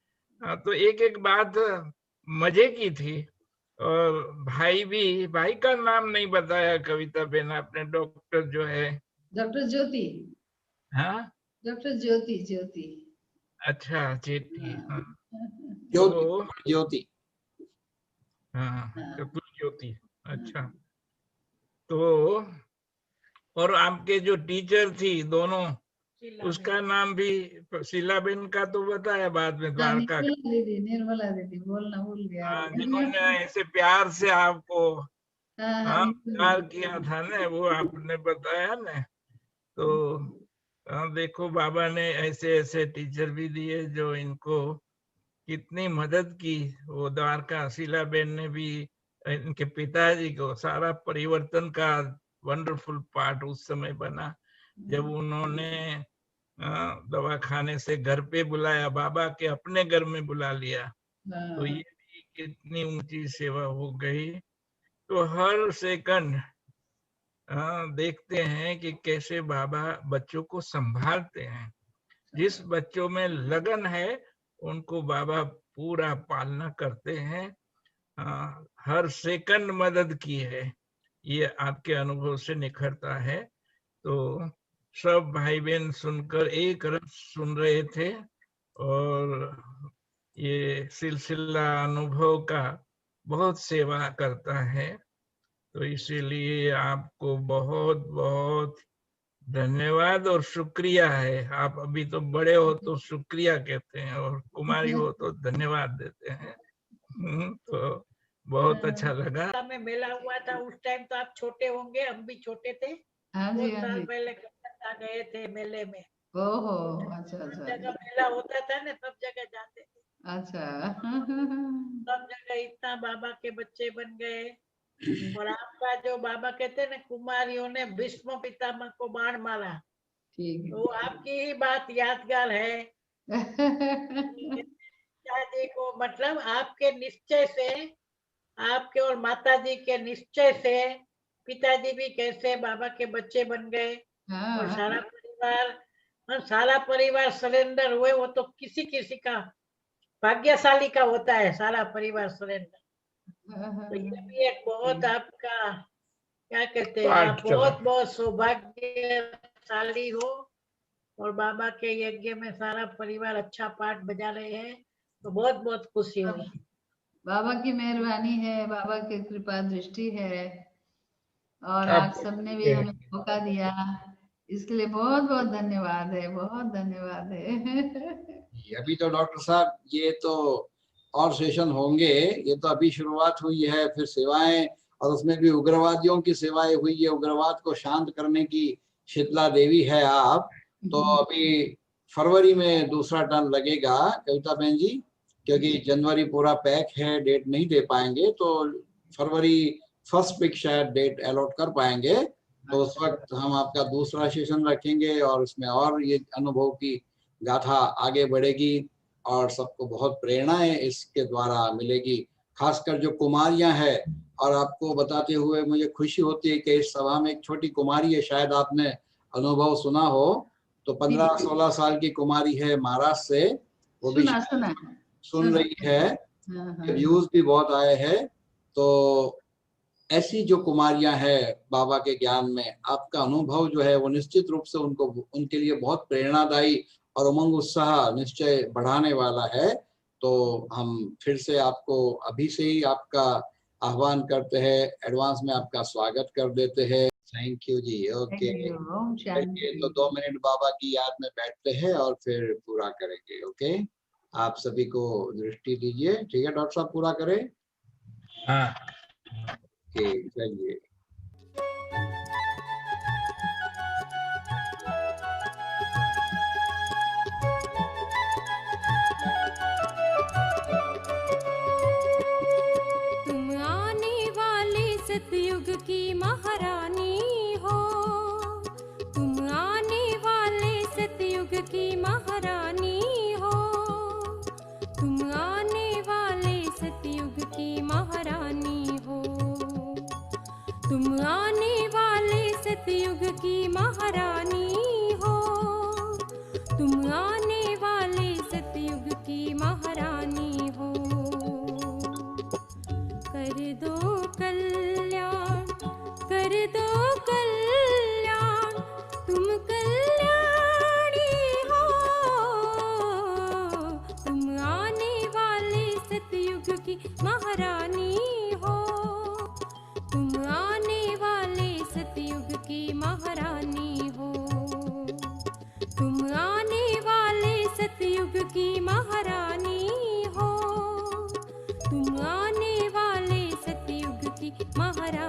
तो एक एक बात मजे की थी। और भाई का नाम नहीं बताया कविता बेन आपने, डॉक्टर जो है डॉक्टर ज्योति। हाँ, डॉक्टर ज्योति ज्योति। अच्छा, जेठी। हाँ, ज्योति। हाँ, चतुर ज्योति। अच्छा, तो और आपके जो टीचर थी दोनों, उसका नाम भी शीलाबेन का तो बताया बाद में, द्वारका का। निर्मला दीदी बोलना भूल गया। जिन्होंने ऐसे प्यार से आपको प्यार किया हाँ, था ना, वो आपने बताया ना। तो देखो, बाबा ने ऐसे ऐसे टीचर भी दिए जो इनको कितनी मदद की। वो द्वारका शीलाबेन ने भी इनके पिताजी को सारा परिवर्तन का वंडरफुल पार्ट उस समय बना, जब उन्होंने दवाखाने से घर पे बुलाया, बाबा के अपने घर में बुला लिया। तो ये भी कितनी ऊंची सेवा हो गई। तो हर सेकंड देखते हैं कि कैसे बाबा बच्चों को संभालते हैं। जिस बच्चों में लगन है उनको बाबा पूरा पालना करते हैं। हर सेकंड मदद की है, ये आपके अनुभव से निखरता है। तो सब भाई बहन सुनकर एक रस सुन रहे थे, और ये सिलसिला अनुभव का बहुत सेवा करता है। तो इसीलिए आपको बहुत बहुत धन्यवाद और शुक्रिया है। आप अभी तो बड़े हो तो शुक्रिया कहते हैं, और कुमारी हो तो धन्यवाद देते हैं। तो बहुत अच्छा लगा। में मेला हुआ था उस टाइम, तो आप छोटे होंगे, हम भी छोटे थे। हाँ जी, बहुत हाँ साल जी। पहले कलकत्ता गए थे मेले में। ओहो, अच्छा सब अच्छा जगह मेला होता था ना, सब जगह जाते थे। अच्छा। सब जगह इतना बाबा के बच्चे बन गए। और आपका जो बाबा कहते हैं ना, कुमारियों ने भीष्म पितामह को बाण मारा, ठीक तो आपकी ही बात यादगार है। है। देखो, मतलब आपके निश्चय से आपके और माता जी के निश्चय से पिताजी भी कैसे बाबा के बच्चे बन गए और सारा परिवार सरेंडर हुए। वो तो किसी किसी का भाग्यशाली का होता है सारा परिवार सरेंडर। तो ये भी एक बहुत आपका क्या कहते हैं, आप बहुत बहुत सौभाग्यशाली हो और बाबा के यज्ञ में सारा परिवार अच्छा पाठ बजा रहे हैं, तो बहुत बहुत खुशी हुई। बाबा की मेहरबानी है, बाबा की कृपा दृष्टि है और आप सबने भी हमें मौका दिया, इसके लिए बहुत बहुत धन्यवाद है, बहुत धन्यवाद है। अभी तो डॉक्टर साहब ये तो और सेशन होंगे, ये तो अभी शुरुआत हुई है, फिर सेवाएं, और उसमें भी उग्रवादियों की सेवाएं हुई है, उग्रवाद को शांत करने की शीतला देवी है आप। तो अभी फरवरी में दूसरा टर्न लगेगा कविता बहन जी, क्योंकि जनवरी पूरा पैक है, डेट नहीं दे पाएंगे, तो फरवरी फर्स्ट वीक शायद डेट अलॉट कर पाएंगे। तो उस वक्त हम आपका दूसरा सेशन रखेंगे और उसमें और ये अनुभव की गाथा आगे बढ़ेगी और सबको बहुत प्रेरणाएं इसके द्वारा मिलेगी, खासकर जो कुमारियां हैं। और आपको बताते हुए मुझे खुशी होती है कि इस सभा में एक छोटी कुमारी है, शायद आपने अनुभव सुना हो, तो 15-16 साल की कुमारी है महाराष्ट्र से, वो भी सुन रही है, व्यूज भी बहुत आए हैं। तो ऐसी जो कुमारियां हैं बाबा के ज्ञान में, आपका अनुभव जो है वो निश्चित रूप से उनको, उनके लिए बहुत प्रेरणादायी और उमंग उत्साह निश्चय बढ़ाने वाला है। तो हम फिर से आपको अभी से ही आपका आह्वान करते हैं, एडवांस में आपका स्वागत कर देते हैं। Thank you ji. ओके, तो 2 मिनट बाबा की याद में बैठते हैं और फिर पूरा करेंगे। ओके, आप सभी को दृष्टि दीजिए, ठीक है डॉक्टर साहब, पूरा करें। हाँ, चलिए। तुम आने वाले सतयुग की महारानी हो, तुम आने वाले सतयुग की महारानी हो, तुम आने वाले सतयुग की महारानी हो, तुम आने वाले सतयुग की महारानी हो, तुम आने वाले सतयुग की महारानी हो। कर दो कल्याण, कर दो कल्याण, तुम कल्याणी हो, तुम आने वाले सतयुग की महारानी हो, तुम आने वाले सतयुग की महारानी हो, तुम आने वाले सतयुग की महारानी हो, तुम आने वाले सतयुग की महारानी।